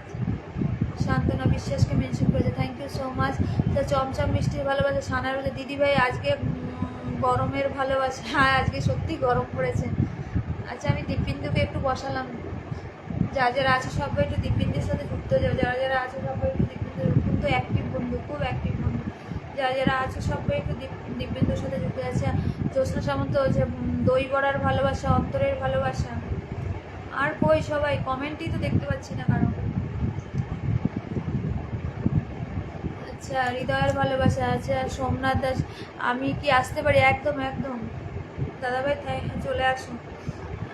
S1: শান্তনা বিশ্বাসকে মেনশন করেছে, থ্যাংক ইউ সো মাচ। তা চমচম মিষ্টির ভালোবাসা, সানার বলে দিদিভাই আজকে গরমের ভালোবাসা। হ্যাঁ আজকে সত্যি গরম পড়েছে। আচ্ছা আমি দীপবিন্দুকে একটু বসালাম। যারা যারা আছে সবাই একটু দীপবিন্দুর সাথে যুক্ত হয়ে যাবে। যারা যারা আছে সবাই একটু দীপবিন্দু, কিন্তু অ্যাক্টিভ বন্ধু, খুব অ্যাক্টিভ বন্ধু। যারা যারা আছে সবাই একটু দীপবিন্দুর সাথে যুক্ত আছে। জ্যোৎস্না সামন্ত হচ্ছে দই বড়ার ভালোবাসা, অন্তরের ভালোবাসা। আর কই সবাই কমেন্টই তো দেখতে পাচ্ছি না কারণ। আচ্ছা হৃদয়ের ভালোবাসা। আচ্ছা সোমনাথ দাস, আমি কি আসতে পারি? একদম একদম দাদাভাই চলে আসুন।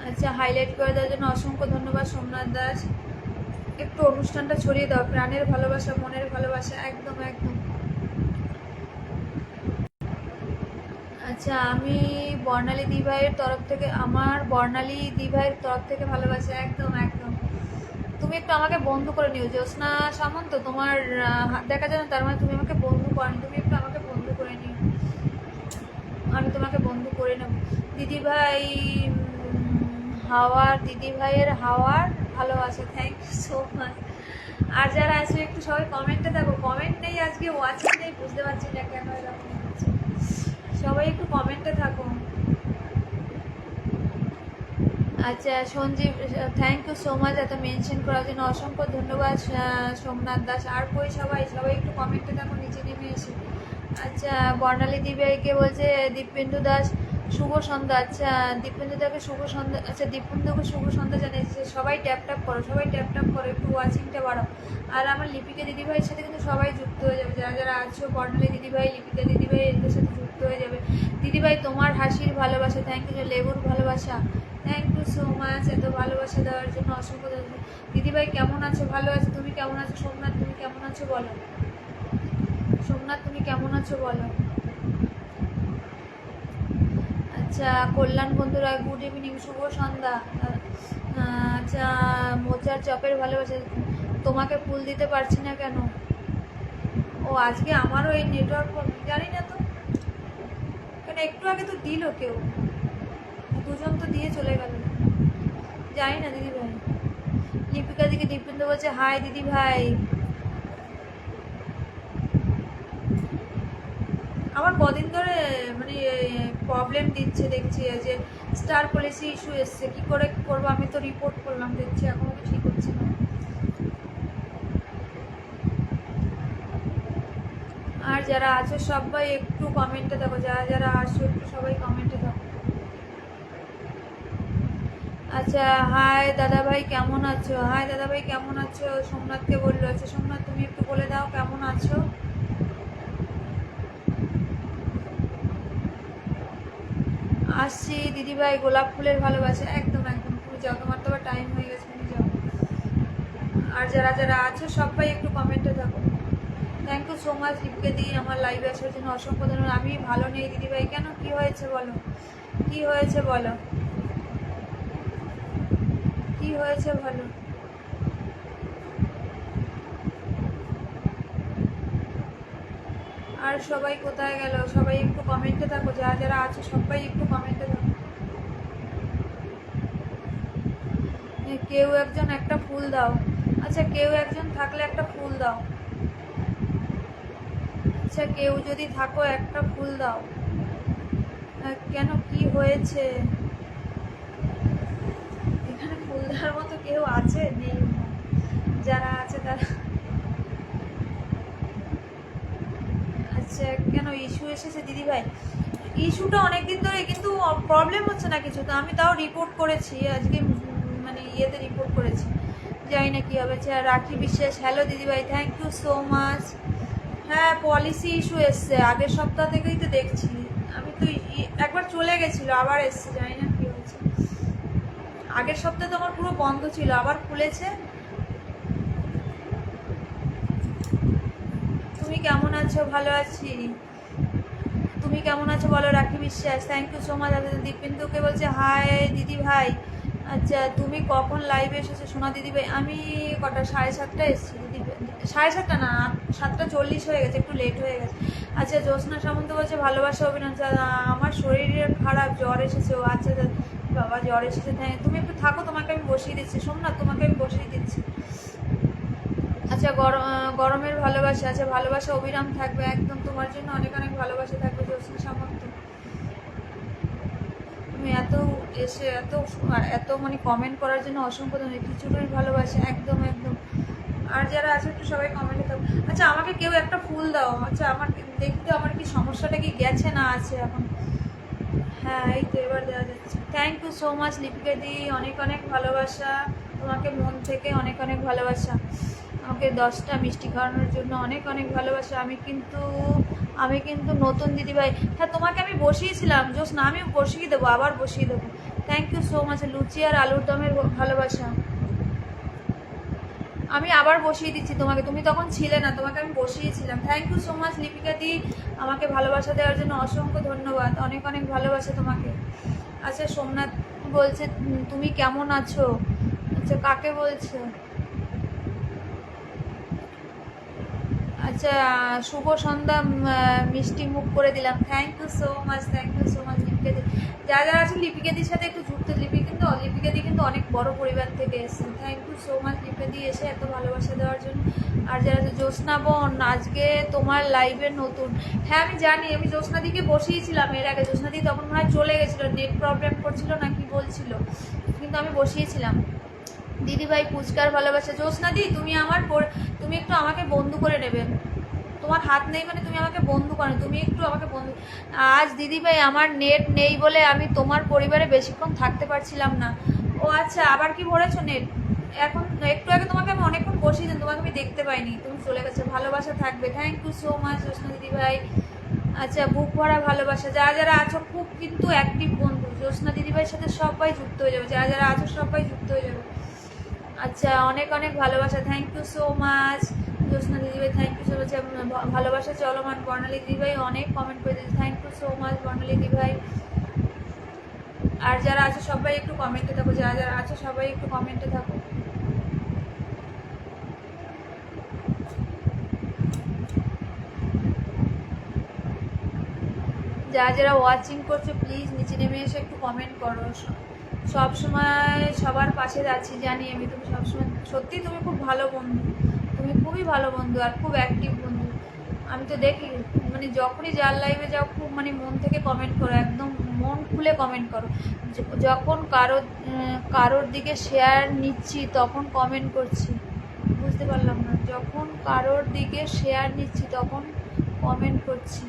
S1: আচ্ছা হাইলাইট করে দেওয়ার জন্য অসংখ্য ধন্যবাদ সোমনাথ দাস। একটু অনুষ্ঠানটা ছড়িয়ে দাও, প্রাণের ভালোবাসা, মনের ভালোবাসা, একদম একদম। আচ্ছা আমি বর্ণালী দিভাইয়ের তরফ থেকে, আমার বর্ণালী দিভাইয়ের তরফ থেকে ভালোবাসা, একদম একদম। তুমি একটু আমাকে বন্ধু করে নিও। জ্যোৎস্না সামন্ত তোমার হাত দেখা যায় না, তার মানে তুমি আমাকে বন্ধু করনি। তুমি একটু আমাকে বন্ধু করে নিও, আমি তোমাকে বন্ধু করে নেব। দিদিভাই হাওয়ার, দিদিভাইয়ের হাওয়ার ভালোবাসা, থ্যাংক ইউ সো মাচ। আর যারা আছে একটু সবাই কমেন্টে থাকো। কমেন্ট নেই আজকে, ওয়াচিং নেই, বুঝতে পারছি না কেন এরকম হচ্ছে। সবাই একটু কমেন্টে থাকো। আচ্ছা Sanjib, thank you so much এত মেনশন করার জন্য, অসংখ্য ধন্যবাদ সোমনাথ দাস। আর কই সবাই সবাই একটু কমেন্টে থাকো, নিচে নেমে এসে। আচ্ছা বর্ণালী দিদিভাইকে বলছে দীপেন্দু দাস শুভ সন্ধ্যা। আচ্ছা দীপেন্দু দাকে শুভ সন্ধ্যা। আচ্ছা দীপেন্দুকে শুভ সন্ধ্যা জানিয়েছে। সবাই ট্যাপ ট্যাপ করো, সবাই ট্যাপ ট্যাপ করো, একটু ওয়াচিংটা বাড়াও। আর আমার লিপিকা দিদিভাইয়ের সাথে কিন্তু সবাই যুক্ত হয়ে যাবে। যারা যারা আছো বর্ণালী দিদিভাই, লিপিকা দিদিভাই, এদের সাথে যুক্ত হয়ে যাবে। দিদিভাই তোমার হাসির ভালোবাসা, থ্যাংক ইউ। লেবুর ভালোবাসা, থ্যাংক ইউ সো মাচ এত ভালোবাসা দেওয়ার জন্য, অসংখ্য ধন্যবাদ। দিদিভাই কেমন আছো? ভালো আছো, তুমি কেমন আছো? সোমনাথ তুমি কেমন আছো বলো। সোমনাথ তুমি কেমন আছো বলো। আচ্ছা কল্যাণ বন্ধুরা গুড ইভিনিং, শুভ সন্ধ্যা। আচ্ছা মোচার চপের ভালোবাসা, তোমাকে ফুল দিতে পারছি না কেন? ও আজকে আমারও এই নেটওয়ার্ক জানি না তো কেন, একটু আগে তো দিল কেউ, দুজন তো দিয়ে চলে গেল, জানি না দিদি ভাই। লিপিকা দিকে দীপেন্দু বলছে হাই দিদি ভাই। আমার কদিন ধরে মানে প্রবলেম দিচ্ছে দেখছি, যে স্টার পলিসি ইস্যু এসছে, কি করে করবো? আমি তো রিপোর্ট করলাম, দেখছি এখনো তো ঠিক হচ্ছে না। আর যারা আছো সবাই একটু কমেন্টে দেখো, যারা যারা আছো একটু সবাই কমেন্টে দেখো। আচ্ছা হাই দাদাভাই কেমন আছো? হাই দাদাভাই কেমন আছো? সোমনাথকে বললো। আচ্ছা সোমনাথ তুমি একটু বলে দাও কেমন আছো। আসছি দিদিভাই, গোলাপ ফুলের ভালোবাসা, একদম একদম। তুমি যাও, তোমার তো আবার টাইম হয়ে গেছে, তুমি যাও। আর যারা যারা আছো সবাই একটু কমেন্টে থাকো। থ্যাংক ইউ সো মাচ লিপকে দিয়ে আমার লাইভে আসার জন্য, অসংখ্য ধন্যবাদ। আমি ভালো নেই দিদিভাই, কেন কি হয়েছে বলো, কি হয়েছে বলো, কি হয়েছে বলো। আর সবাই কোথায় গেল? সবাই একটু কমেন্টে থাকো, যারা যারা আছে সবাই একটু কমেন্টে থাকো। কেউ একজন একটা ফুল দাও। আচ্ছা, কেউ একজন থাকলে একটা ফুল দাও। আচ্ছা, কেউ যদি থাকো একটা ফুল দাও। কেন, কি হয়েছে? এখানে ফুল দেওয়ার মতো কেউ আছে? নেই। যারা আছে তারা। আচ্ছা, কেন ইস্যু এসেছে দিদিভাই? ইস্যুটা অনেকদিন ধরে, কিন্তু প্রবলেম হচ্ছে না কিছু, তো আমি তাও রিপোর্ট করেছি আজকে, মানে ইয়েতে রিপোর্ট করেছি, জানি না কী হবে। আচ্ছা, রাখি বিশ্বাস, হ্যালো দিদিভাই, থ্যাংক ইউ সো মাচ। হ্যাঁ, পলিসি ইস্যু এসছে, আগের সপ্তাহ থেকেই তো দেখছি। আমি তো একবার চলে গেছিলো, আবার এসছে, জানি না কী হয়েছে। আগের সপ্তাহে তো আমার পুরো বন্ধ ছিল, আবার খুলেছে। তুমি কেমন আছো? ভালো আছি। তুমি কেমন আছো বলো? রাখি বিশ্বাস, থ্যাংক ইউ সো মাচ। দীপিন্দুকে বলছে হাই দিদি ভাই। আচ্ছা, তুমি কখন লাইভে এসেছো সোনা দিদি ভাই? আমি কটা 7:30টায় এসেছি দিদি, 7:30 না, 7:40 হয়ে গেছে, একটু লেট হয়ে গেছে। আচ্ছা, জ্যোৎস্না সামন্ত বলছে ভালোবাসা অভিনন্দন। আমার শরীরের খারাপ, জ্বর এসেছে। ও আচ্ছা বাবা, জ্বর এসেছে। তুমি একটু থাকো, তোমাকে আমি বসিয়ে দিচ্ছি। শোন না, তোমাকে আমি বসিয়ে দিচ্ছি। আচ্ছা, গরমের ভালোবাসা। আচ্ছা, ভালোবাসা অবিরাম থাকবে, একদম তোমার জন্য অনেক অনেক ভালোবাসা থাকবে জ্যোৎস্না সামন্ত। তুমি এত এসে এত এত মানে কমেন্ট করার জন্য অসংখ্য ধন্যবাদ। খিচুড়ির ভালোবাসা, একদম একদম। আর যারা আছে একটু সবাই কমেন্টে থাকো। আচ্ছা, আমাকে কেউ একটা ফুল দাও। আচ্ছা, আমার দেখতে, আমার কি সমস্যাটা কি গেছে না আছে এখন? হ্যাঁ, এই তো এবার দেওয়া যাচ্ছে। Thank you so much Lipika দি, অনেক অনেক ভালোবাসা তোমাকে, মন থেকে অনেক অনেক ভালোবাসা। আমাকে 10টা মিষ্টি খাওয়ানোর জন্য অনেক অনেক ভালোবাসা। আমি কিন্তু নতুন দিদিভাই। হ্যাঁ, তোমাকে আমি বসিয়েছিলাম না, আমি বসিয়ে দেবো, আবার বসিয়ে দেবো। Thank you so much. লুচি আর আলুর দমের ভালোবাসা। আমি আবার বসিয়ে দিচ্ছি তোমাকে, তুমি তখন ছিলে না, তোমাকে আমি বসিয়েছিলাম। Thank you so much Lipika দি, আমাকে ভালোবাসা দেওয়ার জন্য অসংখ্য ধন্যবাদ, অনেক অনেক ভালোবাসা তোমাকে। আচ্ছা, সোমনাথ বলছে তুমি কেমন আছো? আচ্ছা, কাকে বলছো? আচ্ছা, শুভ সন্ধ্যা, মিষ্টি মুখ করে দিলাম। Thank you so much, thank you so much লিপিকাদি। যারা যারা আছে লিপিকাদির সাথে একটু যুক্ত। লিপিকাদি কিন্তু অনেক বড় পরিবার থেকে এসেছে। থ্যাংক ইউ সো মাচ লিপিকাদি, এসে এত ভালোবাসা দেওয়ার জন্য। আর যারা আছে জ্যোৎস্না বোন, আজকে তোমার লাইভে নতুন। হ্যাঁ, আমি জানি, আমি জ্যোৎস্নাদিকে বসিয়েছিলাম এর আগে। জ্যোৎস্নাদি তখন মনে হয় চলে গেছিলো, নেট প্রবলেম করছিল না কি বলছিল, কিন্তু আমি বসিয়েছিলাম। দিদিভাই ফুচকার ভালোবাসা। জ্যোৎস্নাদি, তুমি একটু আমাকে বন্ধু করে নেবে। তোমার হাত নেই মানে তুমি আমাকে বন্ধু করো, তুমি একটু আমাকে বন্ধু। আজ দিদিভাই আমার নেট নেই বলে আমি তোমার পরিবারে বেশিক্ষণ থাকতে পারছিলাম না। ও আচ্ছা, আবার কি ভরেছো নেট? এখন একটু আগে তোমাকে আমি অনেকক্ষণ বসিয়ে দিন, তোমাকে আমি দেখতে পাইনি, তুমি চলে গেছো। ভালোবাসা থাকবে, থ্যাংক ইউ সো মাচ জ্যোৎস্না দিদিভাই। আচ্ছা, বুক ভরা ভালোবাসা। যারা যারা আছো খুব কিন্তু অ্যাক্টিভ বন্ধু, জ্যোৎস্না দিদিভাইয়ের সাথে সবাই যুক্ত হয়ে যাবে, যারা যারা আছো সবাই যুক্ত হয়ে যাবে। আচ্ছা, অনেক অনেক ভালোবাসা, থ্যাংক ইউ সো মাচ জ্যোৎস্না দিদিভাই, থ্যাংক ইউ সো মাচ। ভালোবাসা চলমান। বর্ণালী দিদিভাই অনেক কমেন্ট করে দিয়েছে, থ্যাংক ইউ সো মাচ বর্ণালী দিদিভাই। আর যারা আছে সবাই একটু কমেন্টে থাকো, যারা যারা আছে সবাই একটু কমেন্টে থাকো। যারা যারা ওয়াচিং করছো প্লিজ নিচে নেমে এসে একটু কমেন্ট করো। সব সময় সবার পাশে আছি জানি আমি, তুমি সবসময় সত্যি, তুমি খুব ভালো বন্ধু, তুমি খুবই ভালো বন্ধু আর খুব অ্যাক্টিভ বন্ধু। আমি তো দেখি, মানে যখনই যার লাইভে যাও খুব মানে মন থেকে কমেন্ট করো, একদম মন খুলে কমেন্ট করো। যখন কারোর দিকে শেয়ার নিচ্ছি তখন কমেন্ট করছি। বুঝতে পারলাম না, যখন কারোর দিকে শেয়ার নিচ্ছি তখন কমেন্ট করছি।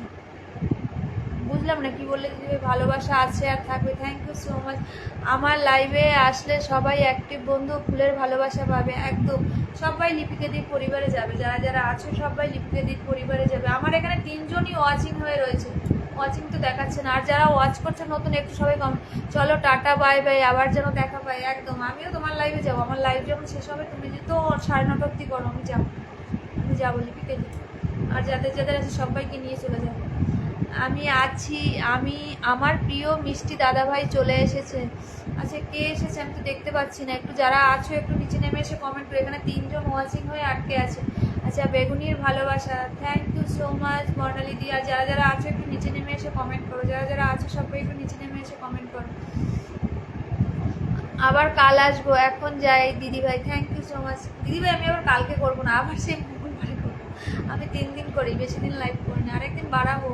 S1: বুঝলাম না কি বললে দিদি। ভালোবাসা আছে আর থাকবে, থ্যাংক ইউ সো মাচ। আমার লাইভে আসলে সবাই অ্যাক্টিভ বন্ধু ফুলের ভালোবাসা পাবে, একদম সবাই লিপিকাদির পরিবারে যাবে, যারা যারা আছো সবাই লিপিকাদির পরিবারে যাবে। আমার এখানে 3জনই ওয়াচিং হয়ে রয়েছে, ওয়াচিং তো দেখাচ্ছে না। আর যারা ওয়াচ করছে নতুন, একটু সবাই কম। চলো টাটা বাই বাই, আবার যেন দেখা পাই, একদম। আমিও তোমার লাইভে যাবো, আমার লাইভ যখন শেষ হবে, তুমি তো 9:30 অব্দি করো, আমি যাবো লিপিকাদি। আর যাদের যাদের আছে সবাইকে নিয়ে চলে যাবো। আমার প্রিয় মিষ্টি দাদাভাই চলে এসেছে। আচ্ছা, কে এসেছে আমি তো দেখতে পাচ্ছি না, একটু যারা আছো একটু নিচে নেমে এসে কমেন্ট করো। এখানে 3জন ওয়াচিং হয়ে আটকে আছে। আচ্ছা বেগুনির ভালোবাসা, থ্যাংক ইউ সো মাচ বর্ণালী দি। আর যারা যারা আছো একটু নিচে নেমে এসে কমেন্ট করো, যারা যারা আছো সবাই একটু নিচে নেমে এসে কমেন্ট করো। আবার কাল আসবো, এখন যাই দিদিভাই, থ্যাংক ইউ সো মাচ দিদিভাই। আমি আবার কালকে করবো না, আবার সেই মঙ্গলবারে করবো। আমি 3 দিন করি, বেশি দিন লাইভ করি না, আরেকদিন বাড়াবো।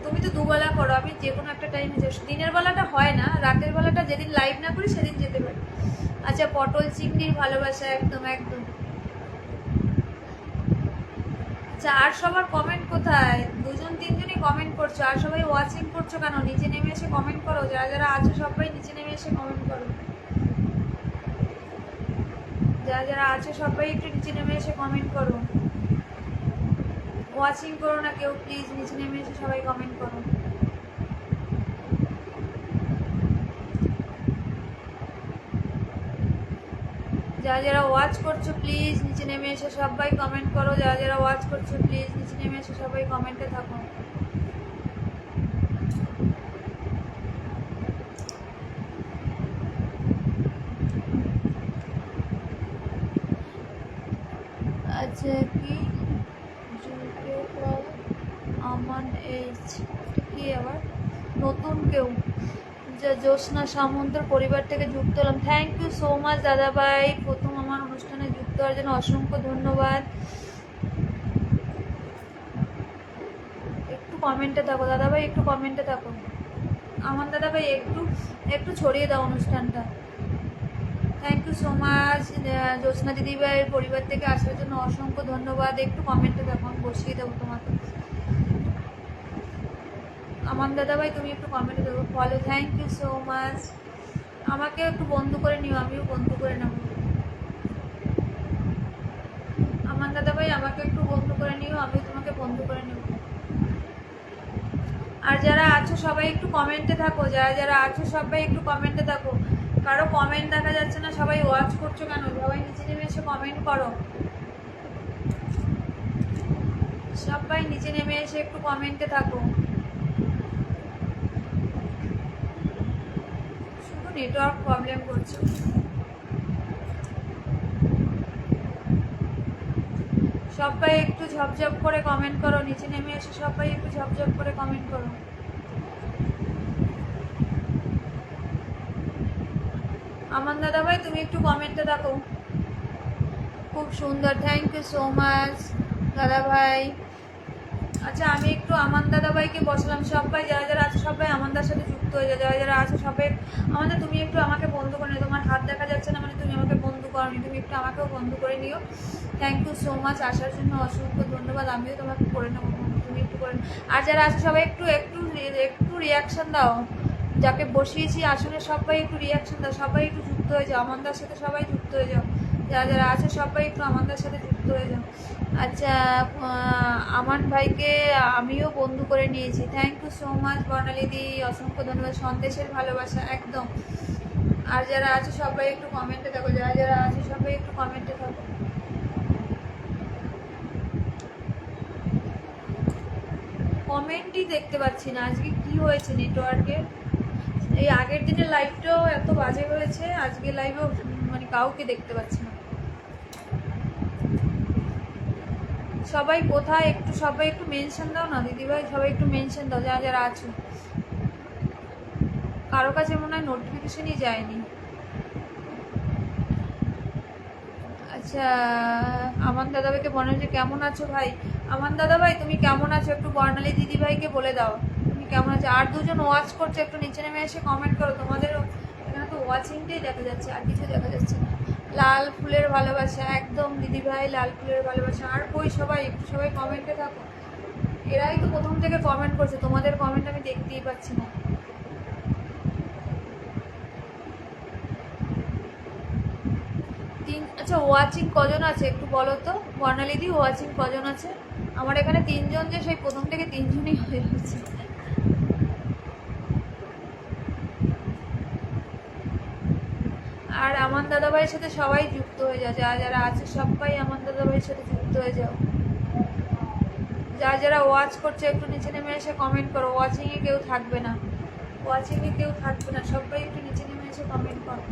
S1: তুমি তো দুবেলা করো, আমি যে কোনো একটা টাইমে যাই। দিনের বেলাটা হয় না, রাতের বেলাটা যেদিন লাইভ না করি সেদিন যেতে পারি। আচ্ছা পটল চিংড়ির ভালোবাসা, একদম একদম। আচ্ছা আর সবার কমেন্ট কোথায়? 2-3জনই কমেন্ট করছো, আর সবাই ওয়াচিং করছো কেন? নিচে নেমে এসে কমেন্ট করো, যারা যারা আছো সবাই নিচে নেমে এসে কমেন্ট করো। যারা যারা আছো সবাই একটু নিচে নেমে এসে কমেন্ট করো। ওয়াচিং করো না কেউ প্লিজ, নিচে নেমে এসে সবাই কমেন্ট করো। যারা যারা ওয়াচ করছো প্লিজ নিচে নেমে এসে সবাই কমেন্ট করো। যারা যারা ওয়াচ করছো প্লিজ নিচে নেমে এসে সবাই কমেন্টে থাকো। আচ্ছা কি আমান এইচ কি আবার নতুন কেউ? জ্যোৎস্না সামন্তের পরিবার থেকে যুক্ত হলাম, থ্যাংক ইউ সো মাচ দাদাভাই। প্রথম আমার অনুষ্ঠানে যুক্ত হওয়ার জন্য অসংখ্য ধন্যবাদ। একটু কমেন্টে থাকো দাদাভাই, একটু কমেন্টে থাকো। আমার দাদাভাই একটু একটু ছড়িয়ে দাও অনুষ্ঠানটা। থ্যাংক ইউ সো মাচ জ্যোৎস্না দিদিভাইয়ের পরিবার থেকে আসার জন্য অসংখ্য ধন্যবাদ। একটু কমেন্টে থাকো, আমি বসিয়ে দেবো তোমাকে। আমার দাদাভাই তুমি একটু কমেন্টে দেবো, follow, thank you so much. আমাকে একটু বন্ধু করে নিও, আমিও বন্ধু করে নেব। আমার দাদাভাই আমাকে একটু বন্ধু করে নিও, আমিও তোমাকে বন্ধু করে নেব। আর যারা আছো সবাই একটু কমেন্টে থাকো, যারা যারা আছো সবাই একটু কমেন্টে থাকো। কারো কমেন্ট দেখা যাচ্ছে না, সবাই ওয়াচ করছো কেন? সবাই নিচে নেমে এসে কমেন্ট করো, সবাই নিচে নেমে এসে একটু কমেন্টে থাকো। শুধু নেটওয়ার্ক প্রবলেম করছে। সবাই একটু ঝপঝপ করে কমেন্ট করো, নিচে নেমে এসে সবাই একটু ঝপঝপ করে কমেন্ট করো। আমান দাদাভাই তুমি একটু কমেন্টে থাকো। খুব সুন্দর, থ্যাংক ইউ সো মাচ দাদাভাই। আচ্ছা আমি একটু আমান দাদাভাইকে বসালাম, সবাই যারা যারা আছে সবাই আমানদার সাথে যুক্ত হয়ে যায়। যারা যারা আছে সবাই আমাদের, তুমি একটু আমাকে বন্ধু করে নিও। তোমার হাত দেখা যাচ্ছে না মানে তুমি আমাকে বন্ধু করনি, তুমি একটু আমাকেও বন্ধু করে নিও। থ্যাংক ইউ সো মাচ, আসার জন্য অসংখ্য ধন্যবাদ। আমিও তোমাকে করে নেবো, তুমি একটু করে। আর যারা আছে সবাই একটু একটু একটু রিয়াকশান দাও, যাকে বসিয়েছি আসলে সবাই একটু রিয়াকশান দাও, সবাই একটু যুক্ত হয়ে যাও, আমানদার সাথে সবাই যুক্ত হয়ে যাও। যারা যারা আছে সবাই একটু আমাদের সাথে যুক্ত হয়ে যাও। আচ্ছা আমান ভাইকে আমিও বন্ধু করে নিয়েছি, থ্যাংক ইউ সো মাচ বর্ণালী দি, অসংখ্য ধন্যবাদ। সন্দেশের ভালোবাসা, একদম। আর যারা আছে সবাই একটু কমেন্টে থাকো, যারা যারা আছে সবাই একটু কমেন্টে থাকো। কমেন্টই দেখতে পাচ্ছি না, আজকে কি হয়েছে নেটওয়ার্কের? এই আগের দিনের লাইভটাও এত বাজে হয়েছে, আজকে লাইভেও মানে কাউকে দেখতে পাচ্ছি না। সবাই কোথায় একটু সবাই একটু মেনশন দাও না দিদিভাই, সবাই একটু মেনশন দাও যারা যারা আছো। কারো কাছে মনে হয় নোটিফিকেশনই যায়নি। আচ্ছা আমান দাদাভাইকে বর্ণালী কেমন আছো ভাই? আমান দাদাভাই তুমি কেমন আছো একটু বর্ণালী দিদিভাইকে বলে দাও তুমি কেমন আছো। আর দুজন ওয়াচ করছো, একটু নিচে নেমে এসে কমেন্ট করো। তোমাদের এখানে তো ওয়াচিংটাই দেখা যাচ্ছে, আর কিছু দেখা যাচ্ছে না। লাল ফুলের ভালোবাসা, একদম দিদিভাই লাল ফুলের ভালোবাসা। আর কই সবাই একটু সবাই কমেন্টে থাকো, এরাই তো প্রথম থেকে কমেন্ট করছে, তোমাদের কমেন্ট আমি দেখতেই পাচ্ছি না। আচ্ছা ওয়াচিং কজন আছে একটু বলো তো বর্ণালী দি, ওয়াচিং কজন আছে? আমার এখানে 3জন, যে সেই প্রথম থেকে 3জনই হয়ে গেছে। আর আমান দাদাভাইয়ের সাথে সবাই যুক্ত হয়ে যাও, যারা যারা আছে সবাই আমান দাদাভাইয়ের সাথে যুক্ত হয়ে যাও। যারা যারা ওয়াচ করছে একটু নিচে নেমে এসে কমেন্ট করো। ওয়াচিংয়ে কেউ থাকবে না, ওয়াচিংয়ে কেউ থাকবে না, সবাই একটু নিচে নেমে এসে কমেন্ট করো।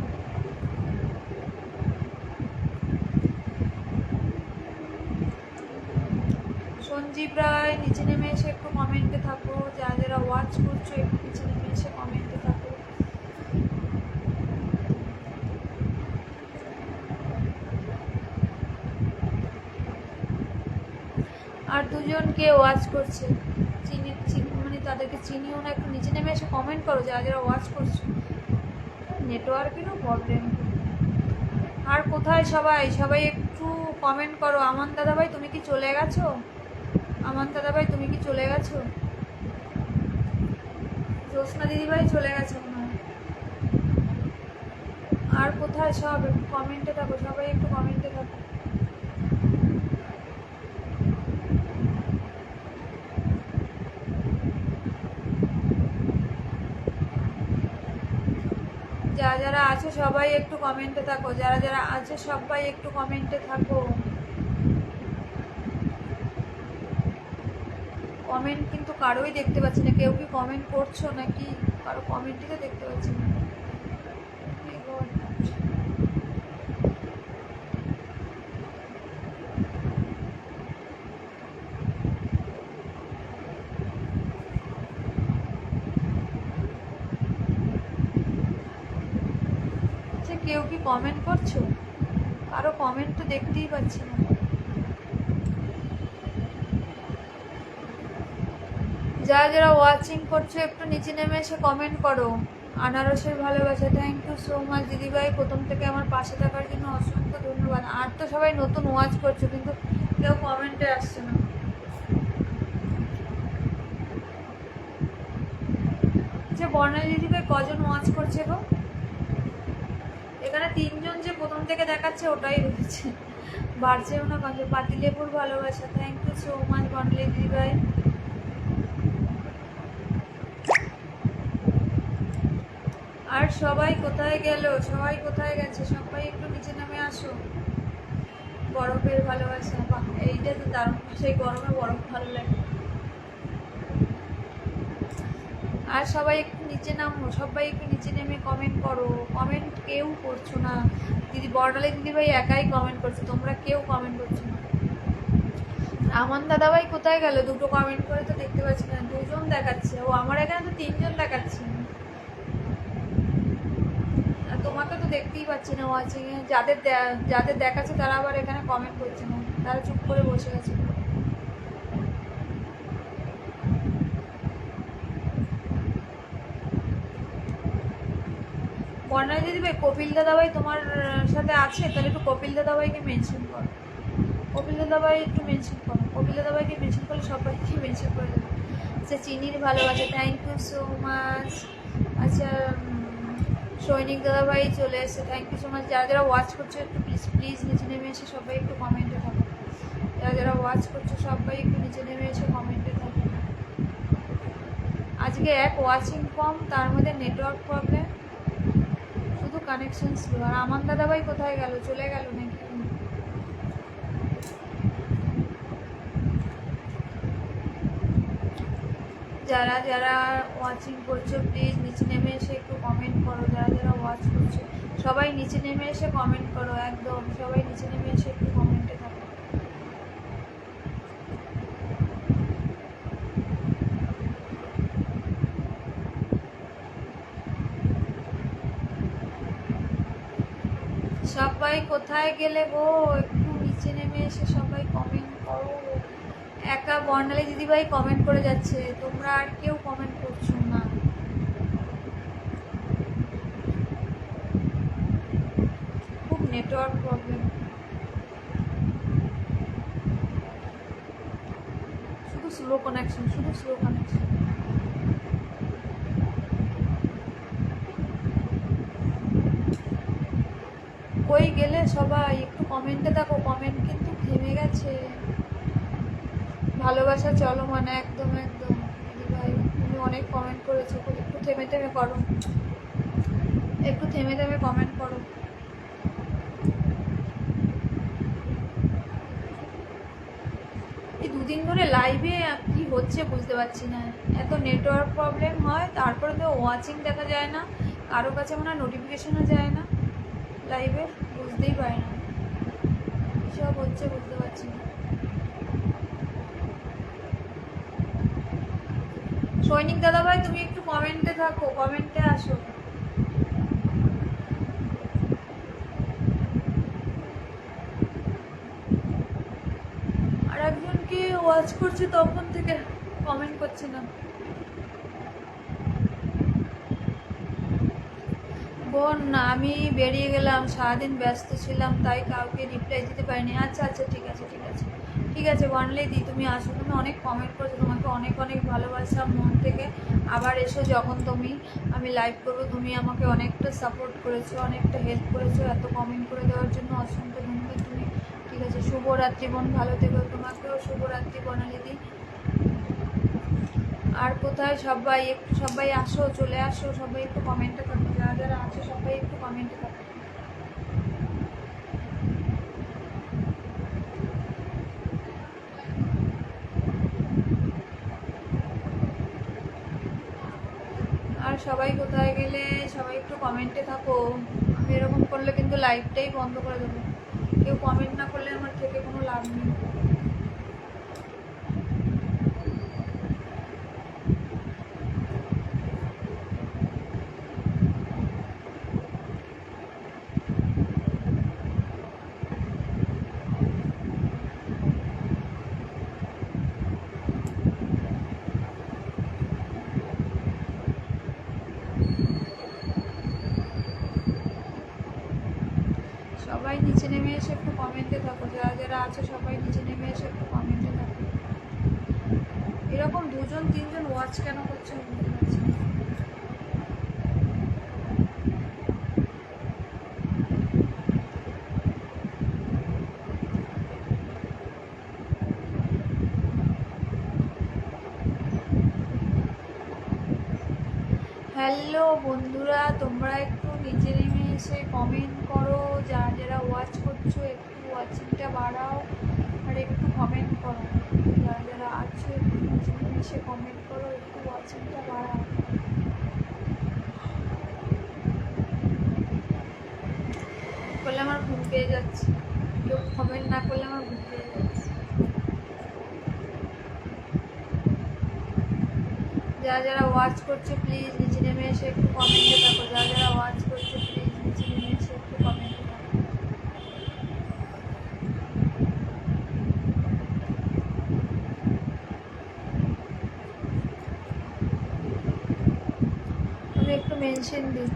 S1: সঞ্জীব রায় নিচে নেমে এসে একটু কমেন্টে থাকো, যারা যারা ওয়াচ করছো একটু নিচে নেমে এসে কমেন্টে থাকো। আর দুজন কে ওয়াচ করছে মানে তাদেরকে চিনিও না, একটু নিচে নেমে এসে কমেন্ট করো যারা যারা ওয়াচ করছো। নেটওয়ার্কেরও প্রবলেম। আর কোথায় সবাই সবাই একটু কমেন্ট করো। আমান দাদাভাই তুমি কি চলে গেছো? আমান দাদাভাই তুমি কি চলে গেছো? জ্যোৎস্না দিদিভাই চলে গেছে মনে হয়। আর কোথায় সব একটু কমেন্টে থাকো, সবাই একটু কমেন্টে থাকো। যারা যারা আছো সবাই একটু কমেন্টে থাকো, যারা যারা আছে সবাই একটু কমেন্টে থাকো। কমেন্ট কিন্তু কারোই দেখতে পাচ্ছি না, কেউ কি কমেন্ট করছো নাকি? কারো কমেন্টই তো দেখতে পাচ্ছি না। আচ্ছা কেউ কি কমেন্ট করছো? কারো কমেন্ট তো দেখতেই পাচ্ছি না। যারা যারা ওয়াচিং করছো একটু নিচে নেমে এসে কমেন্ট করো। আনারসের ভালোবাসা, থ্যাংক ইউ সো মাচ দিদিভাই, প্রথম থেকে আমার পাশে থাকার জন্য অসংখ্য ধন্যবাদ। আর তো সবাই নতুন ওয়াচ করছো কিন্তু কেউ কমেন্টে আসছে না। যে বর্ণালী দিদিভাই কজন ওয়াচ করছে গো? এখানে 3 জন যে প্রথম থেকে দেখাচ্ছে ওটাই রয়েছে, বাড়ছেও না কত। পাতিলেবুর ভালোবাসা, থ্যাংক ইউ সো মাচ বর্ণালী দিদিভাই। আর সবাই কোথায় গেল? সবাই কোথায় গেছে? সবাই একটু নিচে নামে আসো। বরফের ভালোবাসা, এইটা তো দারুণ, সেই গরমে বরফ ভালো লাগে। আর সবাই একটু নিচে নামো, সবাই একটু নিচে নেমে কমেন্ট করো। কমেন্ট কেউ করছো না। দিদি বর্ণালী দিদিভাই একাই কমেন্ট করছে, তোমরা কেউ কমেন্ট করছো না। আমান দাদাভাই কোথায় গেল? দুটো কমেন্ট করে তো দেখতে পাচ্ছি না, 2 জন দেখাচ্ছে। ও আমার এখানে তো 3 জন দেখাচ্ছে। তোমাকে তো দেখতেই পাচ্ছি না ওয়াচিং এ। যাদের দেখাচ্ছে তারা আবার এখানে কমেন্ট করছে না, তারা চুপ করে বসে আছে। বর্ণালী দিদিভাই কপিল দাদাভাই তোমার সাথে আছে? তাহলে একটু কপিল দাদাভাইকে মেনশন করো। কপিল দাদাভাই একটু মেনশন করো। কপিল দাদাভাইকে মেনশন করলে সবাইকে মেনশন করে দেবে। আচ্ছা চিনির ভালোবাসা, থ্যাংক ইউ সো মাচ। আচ্ছা সৈনিক দাদাভাই চলে এসে, থ্যাংক ইউ সো মাচ। যারা যারা ওয়াচ করছো একটু প্লিজ প্লিজ নিচে নেমে এসে সবাই একটু কমেন্টে থাকো। যারা যারা ওয়াচ করছো সবাই একটু নিচে নেমে এসে কমেন্টে থাকো। আজকে এক ওয়াচিং কম, তার মধ্যে নেটওয়ার্ক প্রবলেম, শুধু কানেকশন স্লো। আর আমান দাদাভাই কোথায় গেল? চলে গেল নাকি? যারা যারা ওয়াচিং করছো প্লিজ নিচে নেমে এসে একটু কমেন্ট করো। যারা যারা ওয়াচ করছো সবাই নিচে নেমে এসে কমেন্ট করো, একদম সবাই নিচে নেমে এসে একটু কমেন্টে থাকো। সবাই কোথায় গেলে গো? একটু নিচে নেমে এসে সবাই কমেন্ট করো। একা বর্ণালী দিদিভাই কমেন্ট করে যাচ্ছে, তোমরা আর কেউ কমেন্ট করছো না। খুব নেটওয়ার্ক প্রবলেম, শুধু স্লো কানেকশন, শুধু স্লো কানেকশন। কই গেলে সবাই? একটু কমেন্টে দেখো, কমেন্ট কিন্তু থেমে গেছে। ভালোবাসা চলমান, একদম একদম। দিদিভাই তুমি অনেক কমেন্ট করেছো, একটু থেমে থেমে করো, একটু থেমে থেমে কমেন্ট করো। এই 2 দিন ধরে লাইভে কি হচ্ছে বুঝতে পারছি না। এত নেটওয়ার্ক প্রবলেম হয়, তারপরে তো ওয়াচিং দেখা যায় না, কারো কাছে মনে হয় নোটিফিকেশনও যায় না লাইভে, বুঝতেই পারি না কী সব হচ্ছে, বুঝতে পারছি না। সৈনিক দাদাভাই তুমি একটু কমেন্টে থাকো, কমেন্টে আসো। আর একজনকে ওয়াচ করছি তখন থেকে কমেন্ট করছে না। বোন আমি বেরিয়ে গেলাম, সারাদিন ব্যস্ত ছিলাম তাই কাউকে রিপ্লাই দিতে পারিনি। আচ্ছা আচ্ছা ঠিক আছে ঠিক আছে ঠিক আছে বর্ণালী তুমি আসো, তুমি অনেক কমেন্ট করেছো, তোমাকে অনেক অনেক ভালোবাসা মন থেকে। আবার এসো যখন তুমি আমি লাইভ করবো, তুমি আমাকে অনেকটা সাপোর্ট করেছো, অনেকটা হেল্প করেছো, এত কমেন্ট করে দেওয়ার জন্য অসংখ্য ধন্যবাদ তুমি। ঠিক আছে, শুভরাত্রি বোন, ভালো থেকো, তোমাকেও শুভরাত্রি বর্ণালী। আর কোথায় সবাই, একটু সবাই আসো, চলে আসো, সবাই একটু কমেন্টে থাকো, যারা যারা আছো সবাই একটু কমেন্টে থাকো। আর সবাই কোথায় গেলে, সবাই একটু কমেন্টে থাকো। আমি এরকম করলে কিন্তু লাইভটাই বন্ধ করে দেবো, কেউ কমেন্ট না করলে আমার থেকে কোনো লাভ নেই। সবাই নিচে নেমে এসে একটু কমেন্টে থাকো, যারা যারা আছো সবাই নিচে নেমে এসে একটু কমেন্টে থাকো। এরকম দুজন তিনজন ওয়াচ কেন করছে আমি বুঝতে পারছি না। হ্যালো বন্ধুরা, তোমরা একটু নিচে নেমে এসে কমেন্ট করো, যারা যারা ওয়াচ করছো একটু ওয়াচিংটা বাড়াও আর একটু কমেন্ট করো। যারা যারা আছো একটু নিচে নেমে এসে কমেন্ট করো, একটু ওয়াচিংটা বাড়াও। করলে আমার ঘুম পেয়ে যাচ্ছে, কেউ কমেন্ট না করলে আমার ঘুম পেয়ে যাচ্ছে। যারা যারা ওয়াচ করছে প্লিজ নিচে নেমে এসে একটু কমেন্টে থাকো, যারা যারা ওয়াচ করছে প্লিজ নিচে নেমে এসে একটু কমেন্টে থাকো। আমি একটু মেনশন দিই।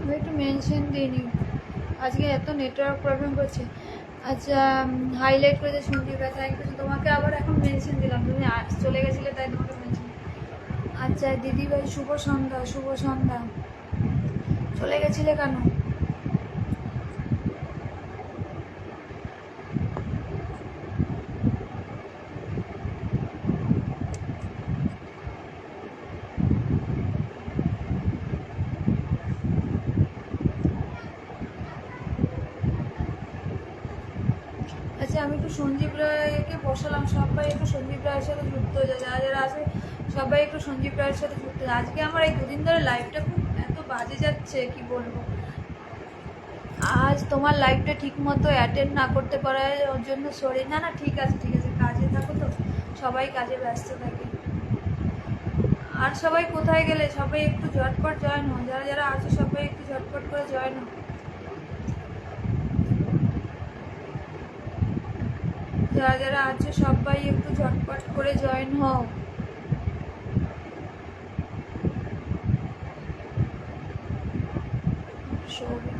S1: আমি একটু মেনশন দিইনি, আজকে এত নেটওয়ার্ক প্রবলেম করছে। আচ্ছা হাইলাইট করেছে সঞ্জীবরা, থ্যাংক ইউ। তোমাকে আবার এখন মেনশন দিলাম, তুমি চলে গেছিলে তাই তোমাকে মেনশন। আচ্ছা দিদিভাই শুভ সন্ধ্যা, শুভ সন্ধ্যা। চলে গেছিলে কেন? আচ্ছা আমি একটু সঞ্জীব রায়কে বসালাম, সবাই একটু সঞ্জীব রায়ের সাথে যুক্ত হয়ে যায়, যারা যারা আছে সবাই একটু সঞ্জীব রায়ের সাথে যুক্ত হয়ে। আজকে আমার এই দুদিন ধরে লাইভটা খুব এত বাজে যাচ্ছে কি বলবো। আজ তোমার লাইফটা ঠিক মতো অ্যাটেন্ড না করতে পারার ওর জন্য সরি। না না, ঠিক আছে ঠিক আছে, কাজে থাকো তো, সবাই কাজে ব্যস্ত থাকে। আর সবাই কোথায় গেলে? সবাই একটু ঝটপট জয়েন হো, যারা যারা আছো সবাই একটু ঝটপট করে জয়েন হো। যারা যারা আছো সবাই একটু ঝটপট করে জয়েন হও। সৌভিক,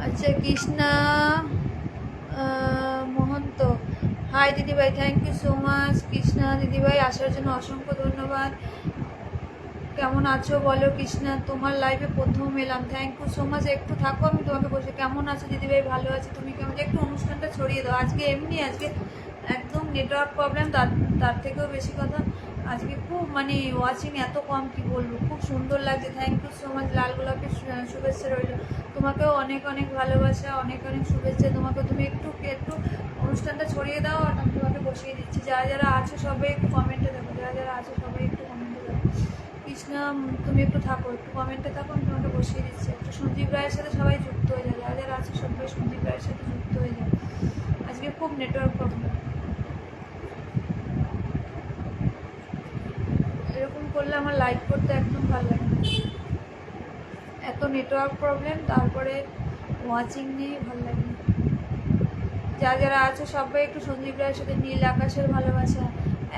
S1: আচ্ছা কৃষ্ণা মহন্ত, হাই দিদিভাই, thank you so much. Krishna দিদিভাই আসার জন্য অসংখ্য ধন্যবাদ। কেমন আছো বলো কৃষ্ণা, তোমার লাইফে প্রথম এলাম, থ্যাংক ইউ সো মাচ। একটু থাকো, আমি তোমাকে বসে। কেমন আছো দিদিভাই? ভালো আছি, তুমি কেমন? একটু অনুষ্ঠানটা ছড়িয়ে দাও। আজকে এমনি আজকে একদম নেটওয়ার্ক প্রবলেম, তার তার থেকেও বেশি কথা আজকে খুব মানে ওয়াচিং এত কম, কি বলবো, খুব সুন্দর লাগছে। Thank you so much. লাল গোলাপের শুভেচ্ছা রইল। তোমাকেও অনেক অনেক ভালোবাসা, অনেক অনেক শুভেচ্ছা তোমাকে। তুমি একটু একটু অনুষ্ঠানটা ছড়িয়ে দাও, আর আমি তোমাকে বসিয়ে দিচ্ছি। যারা যারা আছো সবাই একটু কমেন্টে দেখো, যারা যারা আছো সবাই একটু কমেন্টে দেখো। কৃষ্ণা তুমি একটু থাকো, একটু কমেন্টে থাকো, আমি তোমাকে বসিয়ে দিচ্ছি। একটু সঞ্জীব রায়ের সাথে সবাই যুক্ত হয়ে যায়, যারা যারা আছে সবাই সঞ্জীব রায়ের সাথে যুক্ত হয়ে যায়। আজকে খুব নেটওয়ার্ক প্রবলেম, এরকম করলে আমার লাইভ করতে একদম ভালো লাগে না। এত নেটওয়ার্ক প্রবলেম, তারপরে ওয়াচিং নেই, ভালো লাগে না। যারা যারা আছে সবাই একটু সঞ্জীব রায়ের সাথে নীল আকাশের ভালোবাসা,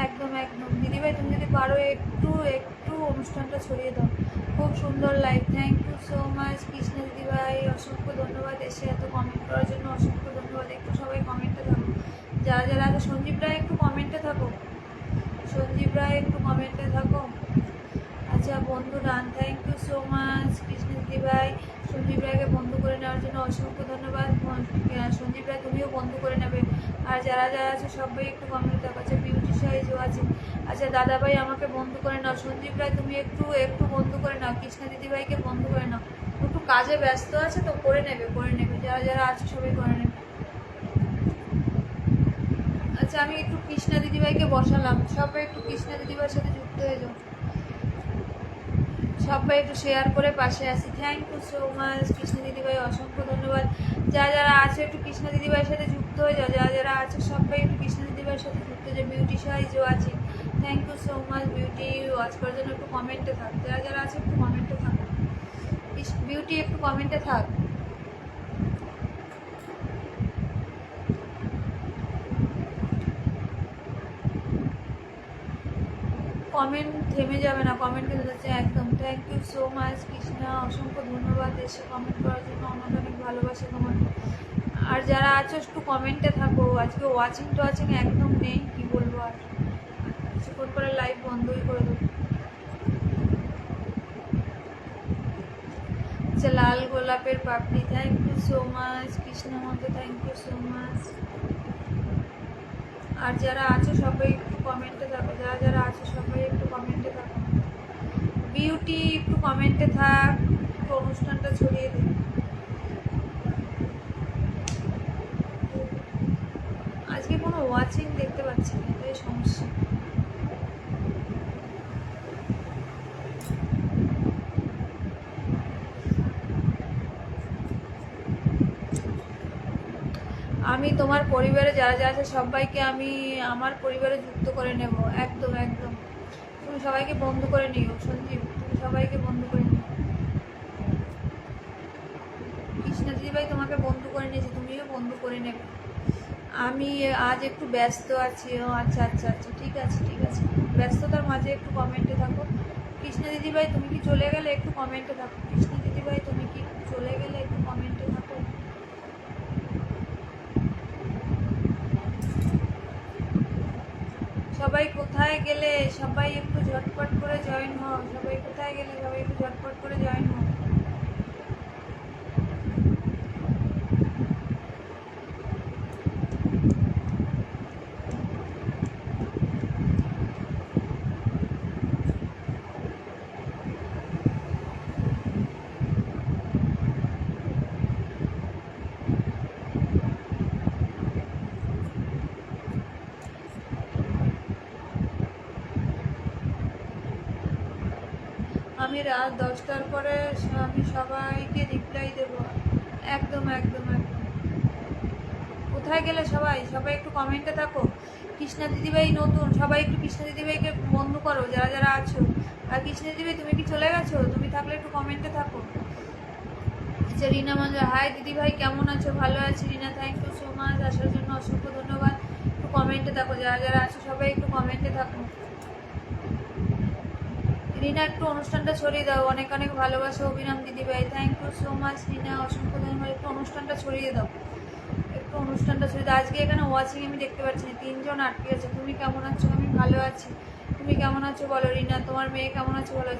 S1: একদম একদম। দিদিভাই তুমি যদি পারো একটু একটু অনুষ্ঠানটা ছড়িয়ে দাও, খুব সুন্দর live. Thank you so much Krishna দিদিভাই, অসংখ্য ধন্যবাদ। এসে এত কমেন্ট করার জন্য অসংখ্য ধন্যবাদ। একটু সবাই কমেন্টে থাকো, যারা যারা আছে। সঞ্জীব রায় একটু কমেন্টে থাকো, সঞ্জীব রায় একটু কমেন্টে থাকো। আচ্ছা বন্ধু রান, thank you so much Krishna দিদিভাই। সঞ্জীব রায়কে বন্ধু করে নেওয়ার জন্য অসংখ্য ধন্যবাদ। সঞ্জীব রায় তুমিও বন্ধু করে নেবে। আর যারা যারা আছে সবাই একটু কমেন্ট দেখো। আচ্ছা বিউটি সাইজও আছে। আচ্ছা দাদাভাই আমাকে বন্ধু করে নাও। সঞ্জীব রায় তুমি একটু একটু বন্ধু করে নাও, কৃষ্ণ দিদিভাইকে বন্ধু করে নাও। একটু কাজে ব্যস্ত আছে তো, করে নেবে করে নেবে, যারা যারা আছে সবাই করে নেবে। আচ্ছা আমি একটু কৃষ্ণা দিদিভাইকে বসালাম, সবাই একটু কৃষ্ণা দিদিভাইয়ের সাথে যুক্ত হয়ে যাও। সবাই একটু শেয়ার করে পাশে আসি। Thank you so much Krishna দিদিভাই, অসংখ্য ধন্যবাদ। যারা যারা আছে একটু কৃষ্ণ দিদিভাইয়ের সাথে যুক্ত হয়ে যাও, যারা যারা আছে সবাই একটু কৃষ্ণ দিদিভাইয়ের সাথে যুক্ত হয়ে যাও। বিউটি সাইজও আছে, thank you so much Beauty, watch করার জন্য একটু কমেন্টে থাক। যারা যারা আছে একটু কমেন্টে থাক, বিউটি একটু কমেন্টে থাক। কমেন্ট থেমে যাবে না, কমেন্ট কিন্তু যাচ্ছে একদম। Thank you so much Krishna, অসংখ্য ধন্যবাদ এসে কমেন্ট করার জন্য, অনেক অনেক ভালোবাসা তোমার। আর যারা আছো একটু কমেন্টে থাকো। আজকে ওয়াচিং টোয়াচিং একদম নেই, কি বলবো, আর কিছুক্ষণ পরে লাইভ বন্ধই করে দেবো। আচ্ছা লাল গোলাপের পাপড়ি, thank you so much Krishna মতো, থ্যাংক ইউ সো মাচ। আর যারা আছো সবাই একটু কমেন্টে থাকো, যারা যারা আছো সবাই একটু কমেন্টে থাকো। বিউটি একটু কমেন্টে থাক, একটু অনুষ্ঠানটা ছড়িয়ে দে। আজকে কোনো ওয়াচিং দেখতে পাচ্ছি না, এটাই সমস্যা। আমি তোমার পরিবারে যারা যারা আছে সবাইকে আমি আমার পরিবারে যুক্ত করে নেব, একদম একদম। তুমি সবাইকে বন্ধু করে নিও সঞ্জীব, তুমি সবাইকে বন্ধু করে নিও। কৃষ্ণা দিদিভাই তোমাকে বন্ধু করে নিয়েছি, তুমিও বন্ধু করে নেবে। আমি আজ একটু ব্যস্ত আছি। ও আচ্ছা আচ্ছা আচ্ছা, ঠিক আছে ঠিক আছে, ব্যস্ততার মাঝে একটু কমেন্টে থাকো। কৃষ্ণা দিদিভাই তুমি কি চলে গেলে? একটু কমেন্টে থাকো। কৃষ্ণা দিদিভাই তুমি কি চলে গেলে? একটু কমেন্টে থাকো। সবাই কোথায় গেলে? সবাই একটু ঝটপট করে জয়েন হও। সবাই কোথায় গেলে? সবাই একটু ঝটপট করে জয়েন হও। আমি রাত 10টার পরে আমি সবাইকে রিপ্লাই দেব। একদম একদম একদম। কোথায় গেলে সবাই? সবাই একটু কমেন্টে থাকো। কৃষ্ণা দিদিভাই নতুন, সবাই একটু কৃষ্ণা দিদিভাইকে বন্ধু করো যারা যারা আছো। আর কৃষ্ণা দিদিভাই তুমি কি চলে গেছো? তুমি থাকলে একটু কমেন্টে থাকো। আচ্ছা, রিনা মঞ্জুর, হাই দিদিভাই, কেমন আছো? ভালো আছি রিনা, থ্যাংক ইউ সো মাচ, আসার জন্য অসংখ্য ধন্যবাদ। একটু কমেন্টে থাকো, যারা যারা আছো সবাই একটু কমেন্টে থাকো। রিনা একটু অনুষ্ঠানটা ছড়িয়ে দাও, অনেক অনেক ভালোবাসা অভিরাম দিদিভাই, থ্যাংক ইউ সো মাচ রিনা, অসংখ্য ধন্যবাদ। একটু অনুষ্ঠানটা ছড়িয়ে দাও, একটু অনুষ্ঠানটা ছড়িয়ে দাও। আজকে এখানে ওয়াচিং আমি দেখতে পাচ্ছি না, 3জন আটকে আছে। তুমি কেমন আছো? আমি ভালো আছি, তুমি কেমন আছো বলো রিনা। তোমার মেয়ে কেমন আছে বলো।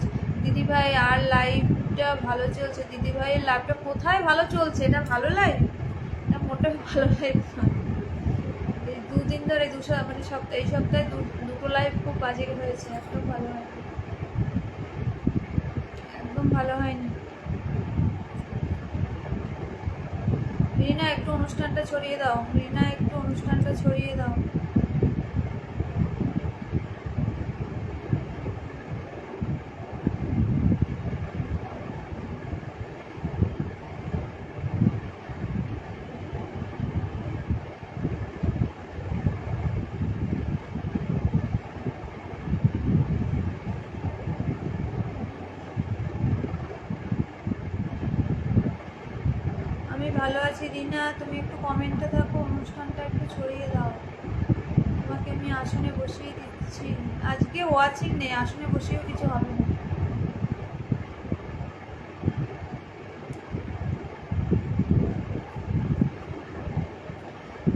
S1: দিদিভাই আর লাইভটা ভালো চলছে? দিদিভাইয়ের লাইভটা কোথায় ভালো চলছে? এটা ভালো লাইভ? এটা মোটেও ভালো লাইভ নয়। এই দুদিন ধরে মানে সপ্তাহে, এই সপ্তাহে দুটো লাইভ খুব বাজে হয়েছে, একদম ভালো হয়, একদম ভালো হয়নি। রিনা একটু অনুষ্ঠানটা ছড়িয়ে দাও, রিনা একটু অনুষ্ঠানটা ছড়িয়ে দাও। আমি ভালো আছি রিনা, তুমি একটু কমেন্টে থাকো, অনুষ্ঠানটা একটু ছড়িয়ে দাও। তোমাকে আমি আসনে বসিয়ে দিচ্ছি। আজকে ওয়াচিং নেই, আসনে বসিয়েও কিছু হবে না।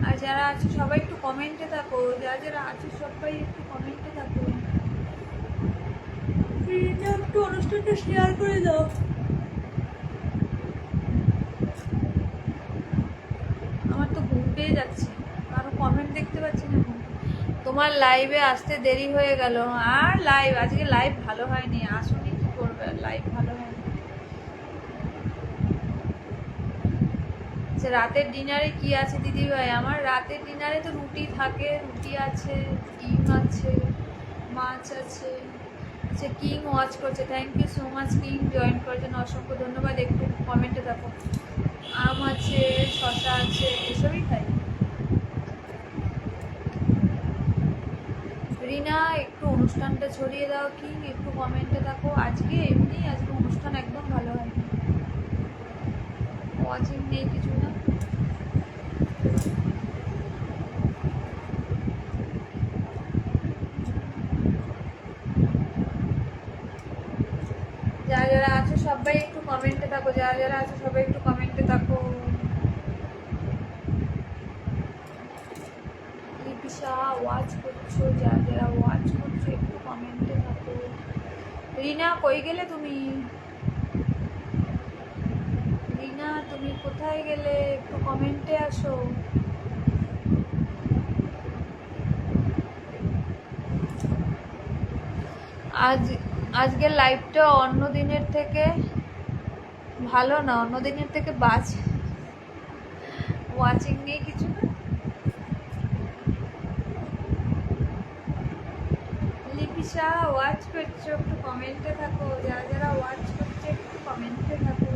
S1: আর যারা আছো সবাই একটু কমেন্টে থাকো, যারা যারা আছো সবাই একটু কমেন্টে থাকো। একটু অনুষ্ঠানটা শেয়ার করে দাও। আমার তো ঘুম পেয়ে যাচ্ছে, কারো কমেন্ট দেখতে পাচ্ছি না। তোমার লাইভে আসতে দেরি হয়ে গেল। আর লাইভ আজকে লাইভ ভালো হয়নি, আসুনি, কি করবে, লাইভ ভালো হয়নি। রাতের ডিনারে কি আছে দিদিভাই? আমার রাতের ডিনারে তো রুটি থাকে, রুটি আছে, ডিম আছে, মাছ আছে। আচ্ছা, কিং ওয়াচ করছে, thank you so much King, join করার জন্য অসংখ্য ধন্যবাদ। একটু কমেন্টে দেখো। আম আছে, শশা আছে, এসবই খাই। রিনা একটু অনুষ্ঠানটা ছড়িয়ে দাও, কিং একটু কমেন্টে দেখো। আজকে এমনি আজকে অনুষ্ঠান একদম ভালো হয়, ওয়াচিং নেই কিছু না। যারা যারা আছো সবাই একটু কমেন্টে থাকো, যারা যারা আছো সবাই একটু কমেন্টে থাকো। লিপিসা ওয়াচ করছো, যারা যারা ওয়াচ করছো একটু কমেন্টে থাকো। রিনা কই গেলে তুমি? রিনা তুমি কোথায় গেলে? একটু কমেন্টে আসো। আজকের লাইভটা অন্য দিনের থেকে ভালো না, অন্য দিনের থেকে বাজে, ওয়াচিং নেই কিছু না। লিপিসা ওয়াচ করছো, একটু কমেন্টে থাকো, যারা যারা ওয়াচ করছো একটু কমেন্টে থাকো।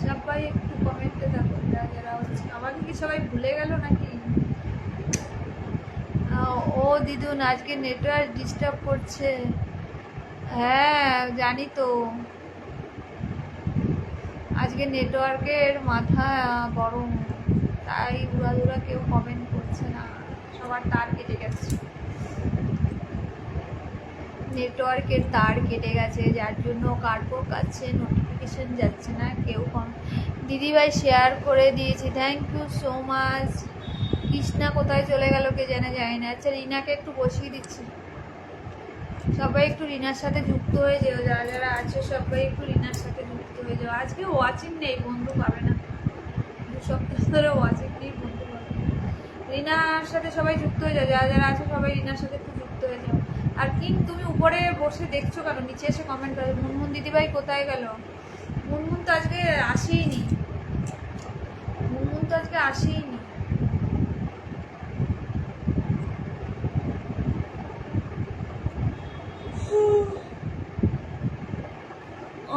S1: সবাই একটু কমেন্টে থাকো, যারা যারা হচ্ছে। আমাকে কি সবাই ভুলে গেল নাকি? ও দিদুন, আজকে নেটওয়ার্ক ডিস্টার্ব করছে। হ্যাঁ জানি তো, আজকে নেটওয়ার্কের মাথা গরম, তাই উড়াধুরা কেউ কমেন্ট করছে না, সবার তার কেটে গেছে, নেটওয়ার্কের তার কেটে গেছে, যার জন্য কার্ডবোর্ড কাছে নোটিফিকেশন যাচ্ছে না, কেউ দিদিভাই শেয়ার করে দিয়েছি, thank you so much. Krishna কোথায় চলে গেল কে জানে, যায় না। আচ্ছা, রিনাকে একটু বসিয়ে দিচ্ছি, সবাই একটু রিনার সাথে যুক্ত হয়ে যাও, যারা যারা আছে সবাই একটু রিনার সাথে যুক্ত হয়ে যাও। আজকে ওয়াচিং নেই, বন্ধু পাবে না, 2 সপ্তাহ ধরে ওয়াচিং নেই, বন্ধু পাবে না। রিনার সাথে সবাই যুক্ত হয়ে যাও, যারা যারা আছে সবাই রিনার সাথে একটু যুক্ত হয়ে যাও। আর কিং তুমি উপরে বসে দেখছো কেন? নিচে এসে কমেন্ট করো। মুনমুন দিদিভাই কোথায় গেল? মুনমুন তো আজকে আসেইনি, মুনমুন তো আজকে আসেইনি।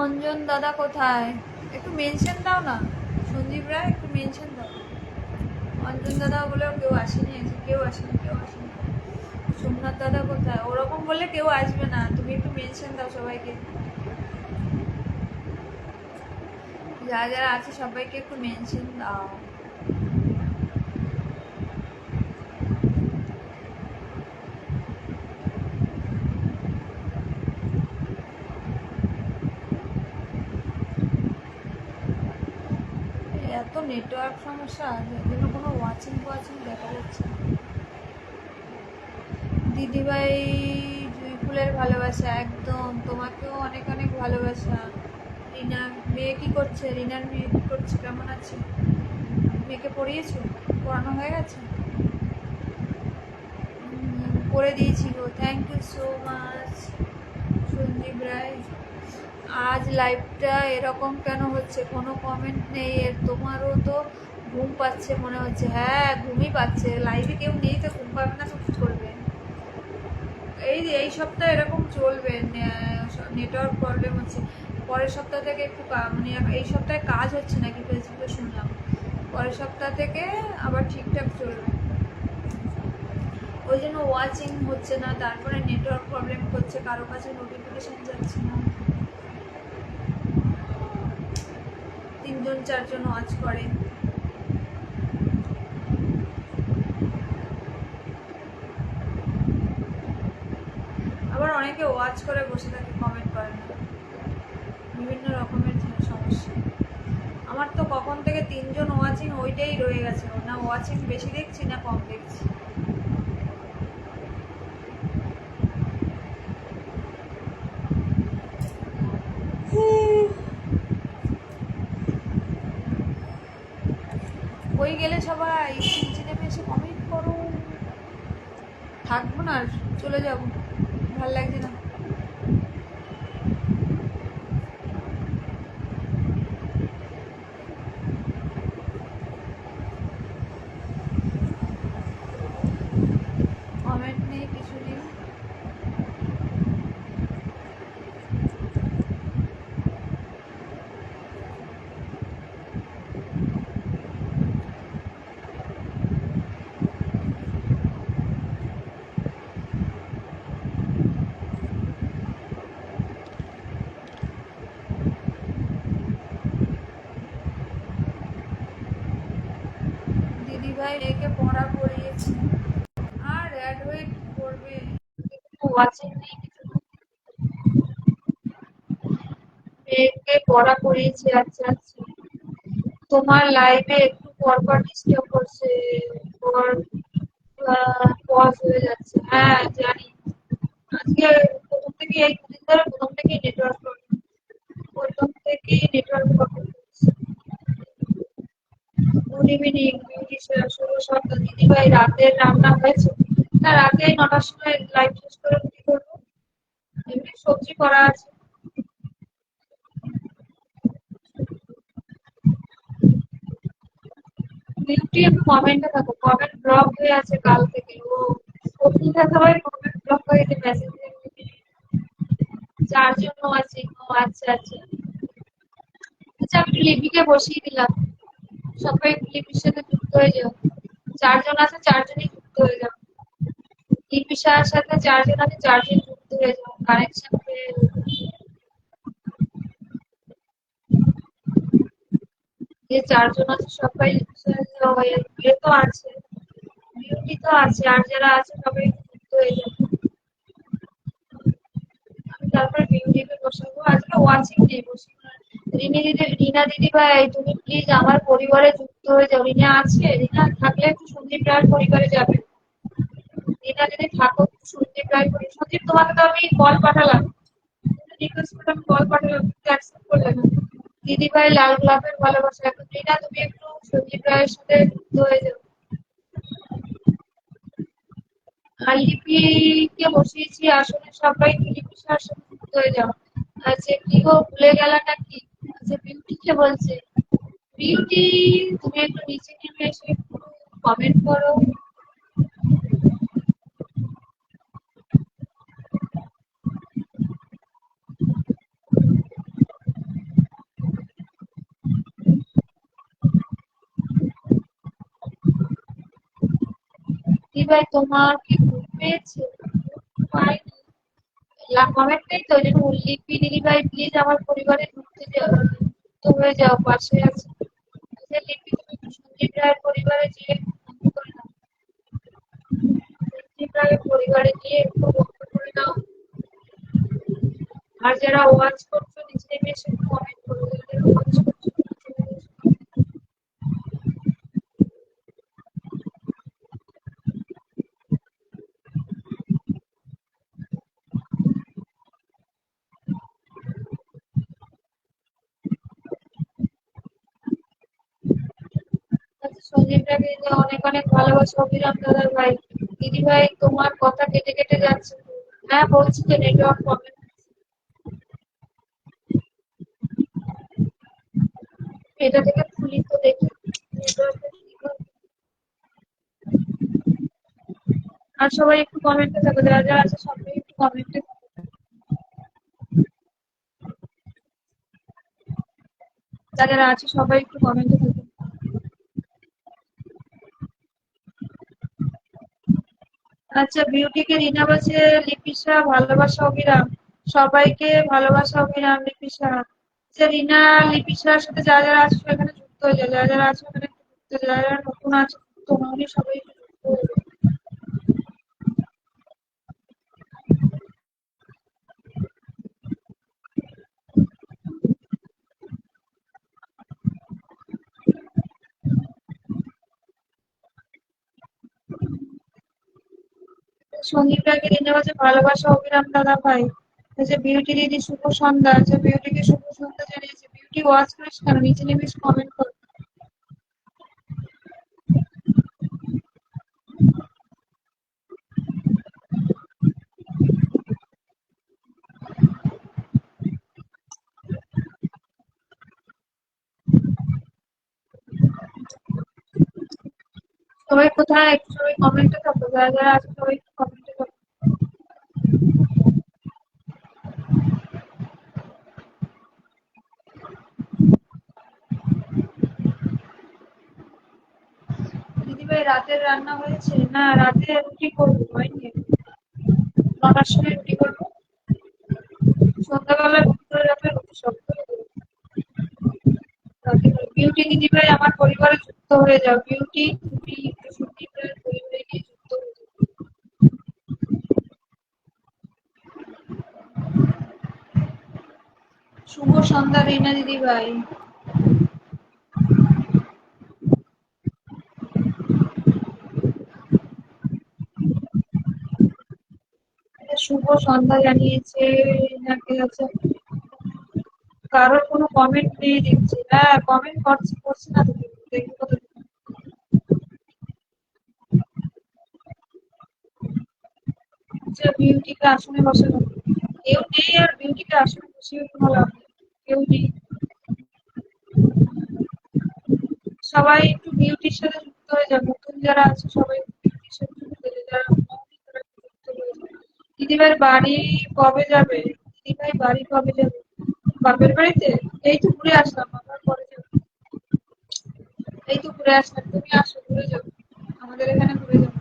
S1: অঞ্জন দাদা কোথায়? একটু মেনশন দাও না, সঞ্জীব রায় একটু মেনশন দাও। অঞ্জন দাদা বলেও কেউ আসেনি, কেউ আসেনি, কেউ আসেনি। সোমনাথ দাদা কোথায়? ওরকম বললে কেউ আসবে না, তুমি একটু মেনশন দাও সবাইকে, যারা যারা আছে সবাইকে একটু মেনশন দাও। এত নেটওয়ার্ক সমস্যা, যার জন্য কোনো ওয়াচিং দেখা যাচ্ছে না। দিদিভাই জুই ফুলের ভালোবাসা, একদম তোমাকেও অনেক অনেক ভালোবাসা। রিনা মেয়ে কি করছে? রিনার মেয়ে কি করছে? কেমন আছে? মেয়েকে পড়িয়েছো? পড়ানো হয়ে গেছে? করে দিয়েছি গো, thank you so much Sanjib Roy. আজ লাইভটা এরকম কেন হচ্ছে? কোনো কমেন্ট নেই এর। তোমারও তো ঘুম পাচ্ছে মনে হচ্ছে। হ্যাঁ, ঘুমই পাচ্ছে, লাইভে কেউ নেই তো ঘুম পাবে না তো কী করবে? এই সপ্তাহে এরকম চলবে, নেটওয়ার্ক প্রবলেম হচ্ছে। পরের সপ্তাহ থেকে একটু মানে এই সপ্তাহে কাজ হচ্ছে নাকি ফেসবুকে শুনলাম, পরের সপ্তাহ থেকে আবার ঠিকঠাক চলবে। ওই জন্য ওয়াচিং হচ্ছে না, তারপরে নেটওয়ার্ক প্রবলেম করছে, কারো কাছে নোটিফিকেশন যাচ্ছে না। 3-4 জন ওয়াচ করে। আবার অনেকে ওয়াচ করে বসে থাকে, কমেন্ট করে না, বিভিন্ন রকমের সমস্যা। আমার তো কখন থেকে 3 জন ওয়াচিং ওইটাই রয়ে গেছে, না ওয়াচিং বেশি দেখছি না কম দেখছি। ওই গেলে সবাই নিচে নেমে এসে কমেন্ট করো। থাকবো না আর, চলে যাবো, ভাল লাগছে না। কমেন্ট নেই, কিছু নেই। দিদিভাই মেয়েকে পড়া পড়িয়েছি, আর অ্যাড হয়ে কি করবে? ওয়াচিং নেই, কিছু নেই। মেয়েকে পড়া পড়িয়েছি। আচ্ছা আচ্ছা, তোমার লাইভে একটু পরপর ডিস্টার্ব করছে, পর পজ হয়ে যাচ্ছে। হ্যাঁ জানি, আজকে প্রথম থেকে এই দুদিন ধরে প্রথম থেকেই নেটওয়ার্ক প্রবলেম, প্রথম থেকেই নেটওয়ার্ক প্রবলেম হচ্ছে। গুড ইভিনিং শুভ সন্ধ্যা। দিদিভাই রাতের রান্না হয়েছে? না, রাতে 9টার সময় লাইভ শেষ করে কি করবো, এমনি সবজি করা আছে। বিউটি একটু কমেন্টে থাকো, কমেন্ট ব্লক হয়ে আছে কাল থেকে। ও সত্যি থাকা হয়, কমেন্ট ব্লক হয়ে গেছে, মেসেজ 4 জন আছে। ও আচ্ছা আচ্ছা আচ্ছা, আমি লিপিকে বসিয়ে দিলাম, সবাই লিপির সাথে যুক্ত হয়ে যাও। 4 জন আছে, 4জনই যুক্ত হয়ে যাও। লিপিসার সাথে 4 জন আছে, 4জন যুক্ত হয়ে যাও, কানেকশন হয়ে যে 4 জন আছে সবাই এ তো আছে, বিউটি তো আছে, আর যারা আছে সবাই যুক্ত হয়ে যাবে। আমি তারপরে বিউটিকে বসাবো, আজকে ওয়াচিং নেই, বসবো না। রিনা দিদি ভাই তুমি প্লিজ আমার পরিবারে যুক্ত হয়ে যাও। রিনা আছে? রিনা থাকলে একটু সন্দীপ রায়ের পরিবারে যাবে। রিনা যদি থাকো সন্দীপ রায় পরিবার, সন্দীপ তোমাকে তো আমি কল পাঠালাম, রিকোয়েস্ট করে আমি কল পাঠালাম, তুমি অ্যাকসেপ্ট করলে না। দিদি ভাই লাল গোলাপের ভালোবাসা, এখন রিনা তুমি একটু সন্দীপ রায়ের সাথে যুক্ত হয়ে যাও। আর লিপিকে বসিয়েছি আসলে, সবাই লিপির সাথে যুক্ত হয়ে যাও। আচ্ছা কি গো, ভুলে গেল নাকি? আচ্ছা বিউটিকে বলছে, বিউটি, তুমি একটু নিচে নেমে এসে একটু কমেন্ট করো। কি ভাই, তোমার কি ঘুম পেয়েছে? পাইনি। কমেন্ট নেই তো, ওই জন্য লিপি দিদি ভাই প্লিজ আমার পরিবারে ঢুকতে যাও, যুক্ত হয়ে যাও, পাশে আছে। আচ্ছা লিপি, তুমি একটু সঞ্জীব রায়ের পরিবারে গিয়ে বন্ধ করে নাও। সঞ্জীব রায়ের পরিবারে গিয়ে একটু বন্ধ করে নাও। আর যারা ওয়াচ করছো নিচে নেমে এসে একটু কমেন্ট করো, যারা ওয়াচ করছো নিচে নেমে এসে। আচ্ছা সঞ্জীবটাকে যে অনেক অনেক ভালোবাসা অভিরাম দাদার ভাই। দিদি ভাই তোমার কথা কেটে কেটে যাচ্ছে। হ্যাঁ বলছি তো, নেটওয়ার্ক প্রবলেম। এটা থেকে খুলি তো দেখি নেটওয়ার্কের কি হয়। আর সবাই একটু কমেন্টে থাকো, যারা যারা আছে সবাই একটু কমেন্টে থাকো। যারা যারা আছে সবাই একটু কমেন্টে থাকো। আচ্ছা বিউটিকে রিনা বলছে, লিপিসা ভালোবাসা অবিরাম, সবাইকে ভালোবাসা অবিরাম লিপিসা। যে রিনা, লিপিসার সাথে যারা যারা আছো এখানে যুক্ত হয়ে যাও, যারা যারা আছো এখানে একটু যুক্ত হয়ে যাও, যারা যারা নতুন আছো তোমরা সবাই একটু যুক্ত হয়ে যাও। সঙ্গীতটাকে রিনা বলছে ভালোবাসা অবিরাম দাদা ভাই। এই যে বিউটি দিদি শুভ সন্ধ্যা, আচ্ছা বিউটিকে শুভ সন্ধ্যা জানিয়েছে। বিউটি ওয়াচ করিস কেন, নিচে নেমে কমেন্ট কর। সবাই কোথায়, একটু সবাই কমেন্টে থাকো, যারা যারা আছে সবাই একটু কমেন্টে থাকো। দিদিভাই রাতের রান্না হয়েছে? না রাতে রুটি করবো, হয়নি। 9টার সময় রুটি করবো। সন্ধ্যাবেলা রুটি করে রাখলে রুটি শক্ত হয়ে যাবে। বিউটি দিদিভাই আমার পরিবারে যুক্ত হয়ে যাও। বিউটি তুমি একটু সন্দীপ রায়ের পরিবারে গিয়ে যুক্ত হয়ে যাও। শুভ সন্ধ্যা রিনা দিদিভাই। শুভ সন্ধ্যা জানিয়েছে রিনাকে। আছে কারোর কোনো কমেন্ট নেই দেখছি। হ্যাঁ কমেন্ট করছি, করছি না তো, দেখি কত। আচ্ছা বিউটিকে আসনে বসানো, কেউ নেই আর বিউটিকে আসনে বসিয়ে কোনো লাভ নেই, কেউ নেই। সবাই একটু বিউটির সাথে যুক্ত হয়ে যাবে, নতুন যারা আছে সবাই একটু বিউটির সাথে যুক্ত হয়ে যাবে, যারা নতুন তারা একটু যুক্ত হয়ে যাবে। দিদিভাই বাড়ি কবে যাবে? দিদিভাই বাড়ি কবে যাবে? বাপের বাড়িতে? এই তো ঘুরে আসলাম, আবার পরে যাবো। এই তো ঘুরে আসলাম, তুমি আসো ঘুরে যাও, আমাদের এখানে ঘুরে যাও।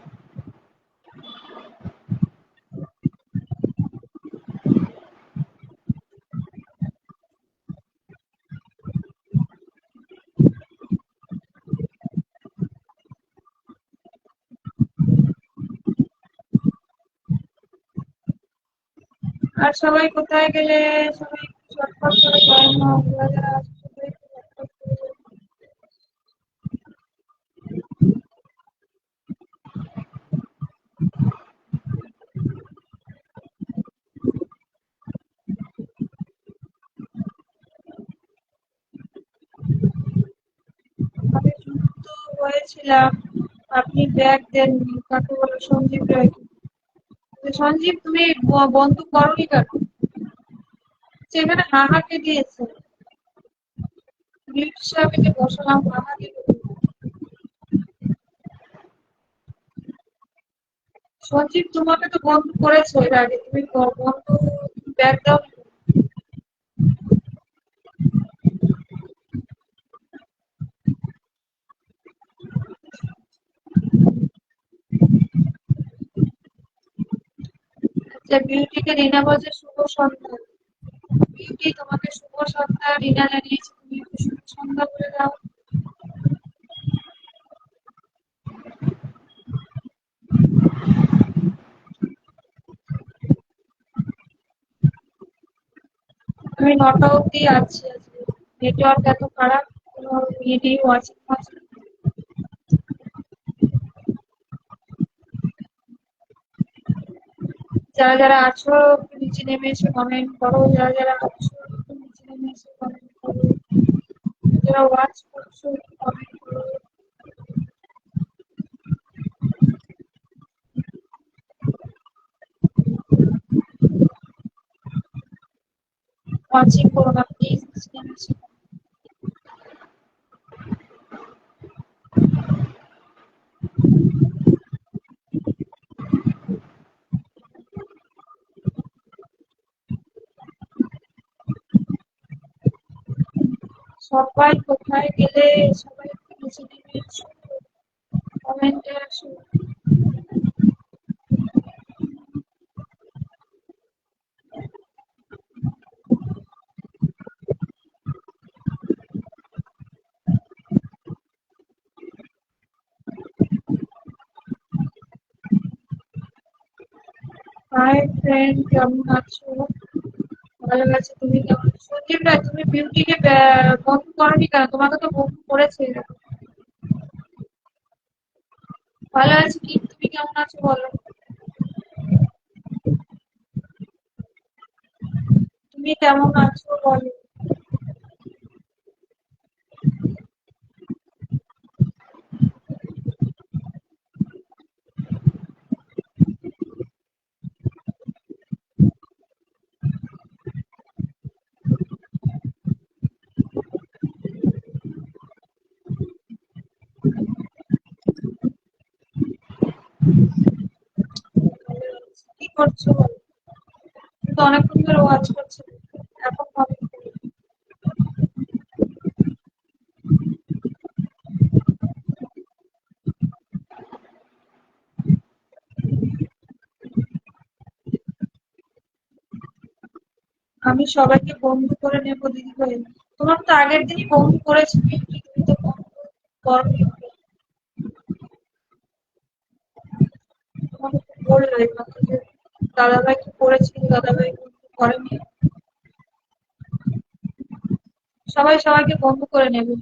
S1: আর সবাই কোথায় গেলে? সবাই একটু চটপট করে জয়েন হও, যারা যারা আছে সবাই একটু চটপট করে join হও। আমি যুক্ত হয়েছিলাম, আপনি ব্যাগ দেননি, কাকে বলো? সঞ্জীব রায়কে। সঞ্জীব তুমি বন্ধ করোনি কেন? সেখানে হাহাকে দিয়েছে। বিউটি সাহেবকে বসালাম বাহারি। সঞ্জীব তোমাকে তো বন্ধ করেছে এর আগে, তুমি বন্ধ ব্যাক দাও। আচ্ছা, বিউটিকে রিনা বলছে শুভ সন্ধ্যা। বিউটি তোমাকে শুভ সন্ধ্যা রিনা জানিয়েছে, তুমি একটু শুভ সন্ধ্যা বলে দাও। আমি 9টা অব্দি আছি আজকে। নেটওয়ার্ক এত খারাপ, কোনো ভিডিও ওয়াচিং হচ্ছে না। যারা যারা আছো একটু নিচে নেমে এসে কমেন্ট করো, যারা যারা আছো একটু নিচে নেমে এসে কমেন্ট করো, যারা ওয়াচ করছো একটু কমেন্ট করো। ওয়াচিং করো না প্লিজ, নিচে নেমে এসে। সবাই কোথায় গেলে? সবাই একটু নিচে নেমে এসো, কমেন্টে আসো। হাই ফ্রেন্ড, কেমন আছো? ভালো আছে, তুমি কেমন আছো? সন্দীপ রায়, তুমি বিউটিকে বন্ধ করোনি কেন? তোমাকে তো বন্ধ করেছে। ভালো আছি, কি তুমি কেমন আছো বলো? তুমি কেমন আছো বলো? ভালো আছি। কি করছো বলো? তুমি তো অনেকক্ষণ ধরে ওয়াচ করছো, এখন ভাবে। আমি সবাইকে বন্ধু করে নেবো দিদি ভাই। তোমার তো আগের দিনই বন্ধু করেছি বিউটি, তুমি তো বন্ধু করোনি আমাকে। তোমাকে তো বললো এইমাত্র যে দাদাভাই কি করেছিল, দাদাভাই বন্ধু করেনি। সবাই সবাইকে বন্ধু করে নেবে।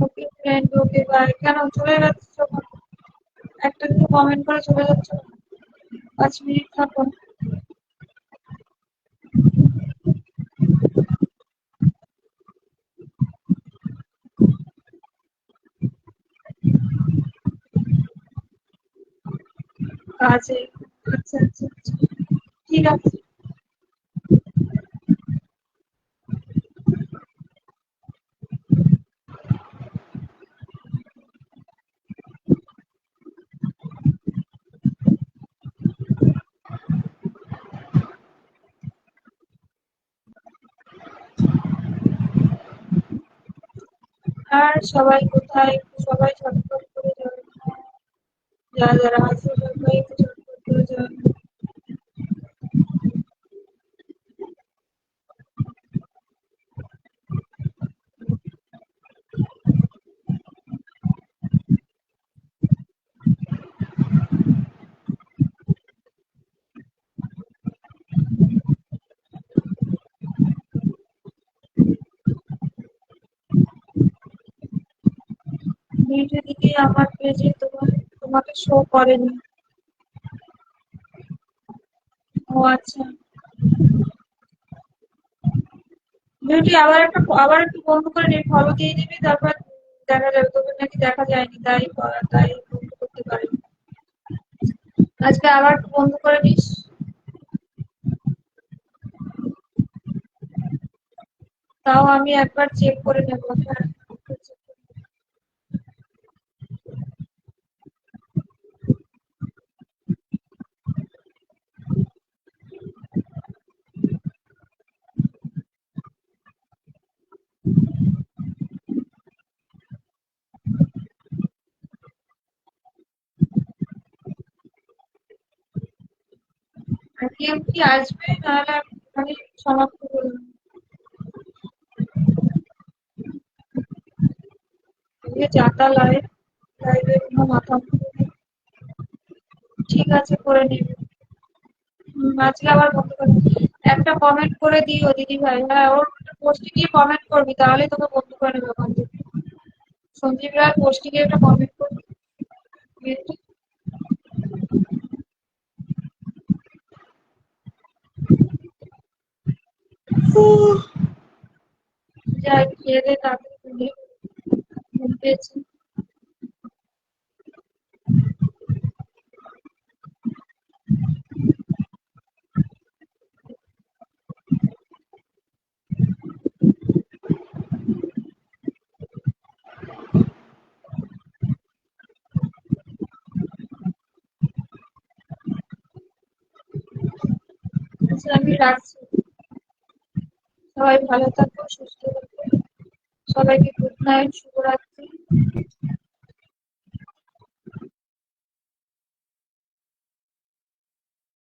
S1: ওকে ফ্রেন্ড, ওকে বাই। কেন চলে যাচ্ছ যখন? একটা কিছু কমেন্ট করে চলে যাচ্ছ? 5 মিনিট থাকো। কাজে। আচ্ছা আচ্ছা আচ্ছা, ঠিক আছে। আর সবাই কোথায়? একটু সবাই ঝটপট করে যাবে। যারা যারা আছে সবাই একটু ঝটপট করে যাবে। ভিডিও দিকে আমার পেজে তোমাকে শো করেনি। ও আচ্ছা। ভিডিওটি আবার একটু বন্ধ করে নিয়ে ফলো দিয়ে দিবি, তারপর দেখা যাবে তোকে নাকি দেখা যায়নি, তাই বন্ধ করতে পারিনি। আজকে আবার একটু বন্ধ করে নিস। তাও আমি একবার চেক করে নেবো, হ্যাঁ। আর কেউ কি আসবে, নাহলে আমি এখানেই সমাপ্ত করলাম। এদিকে যাতা লাইভে কোনো মাথা মুন্ডু নেই। ঠিক আছে, করে নিবি। আজকে আবার বন্ধ করে একটা কমেন্ট করে দিও দিদি ভাই, হ্যাঁ ওর পোস্টে গিয়ে কমেন্ট করবি, তাহলে তোকে বন্ধ করে নেবে ওখান থেকে। সঞ্জীব রায় পোস্টে গিয়ে একটা কমেন্ট করবি। যাই খেয়ে দে তাড়াতাড়ি, ঘুম পেয়েছে। আচ্ছা, আমি রাখছি। সবাই ভালো থাকো, সুস্থ থাকো। সবাইকে গুড নাইট, শুভরাত্রি।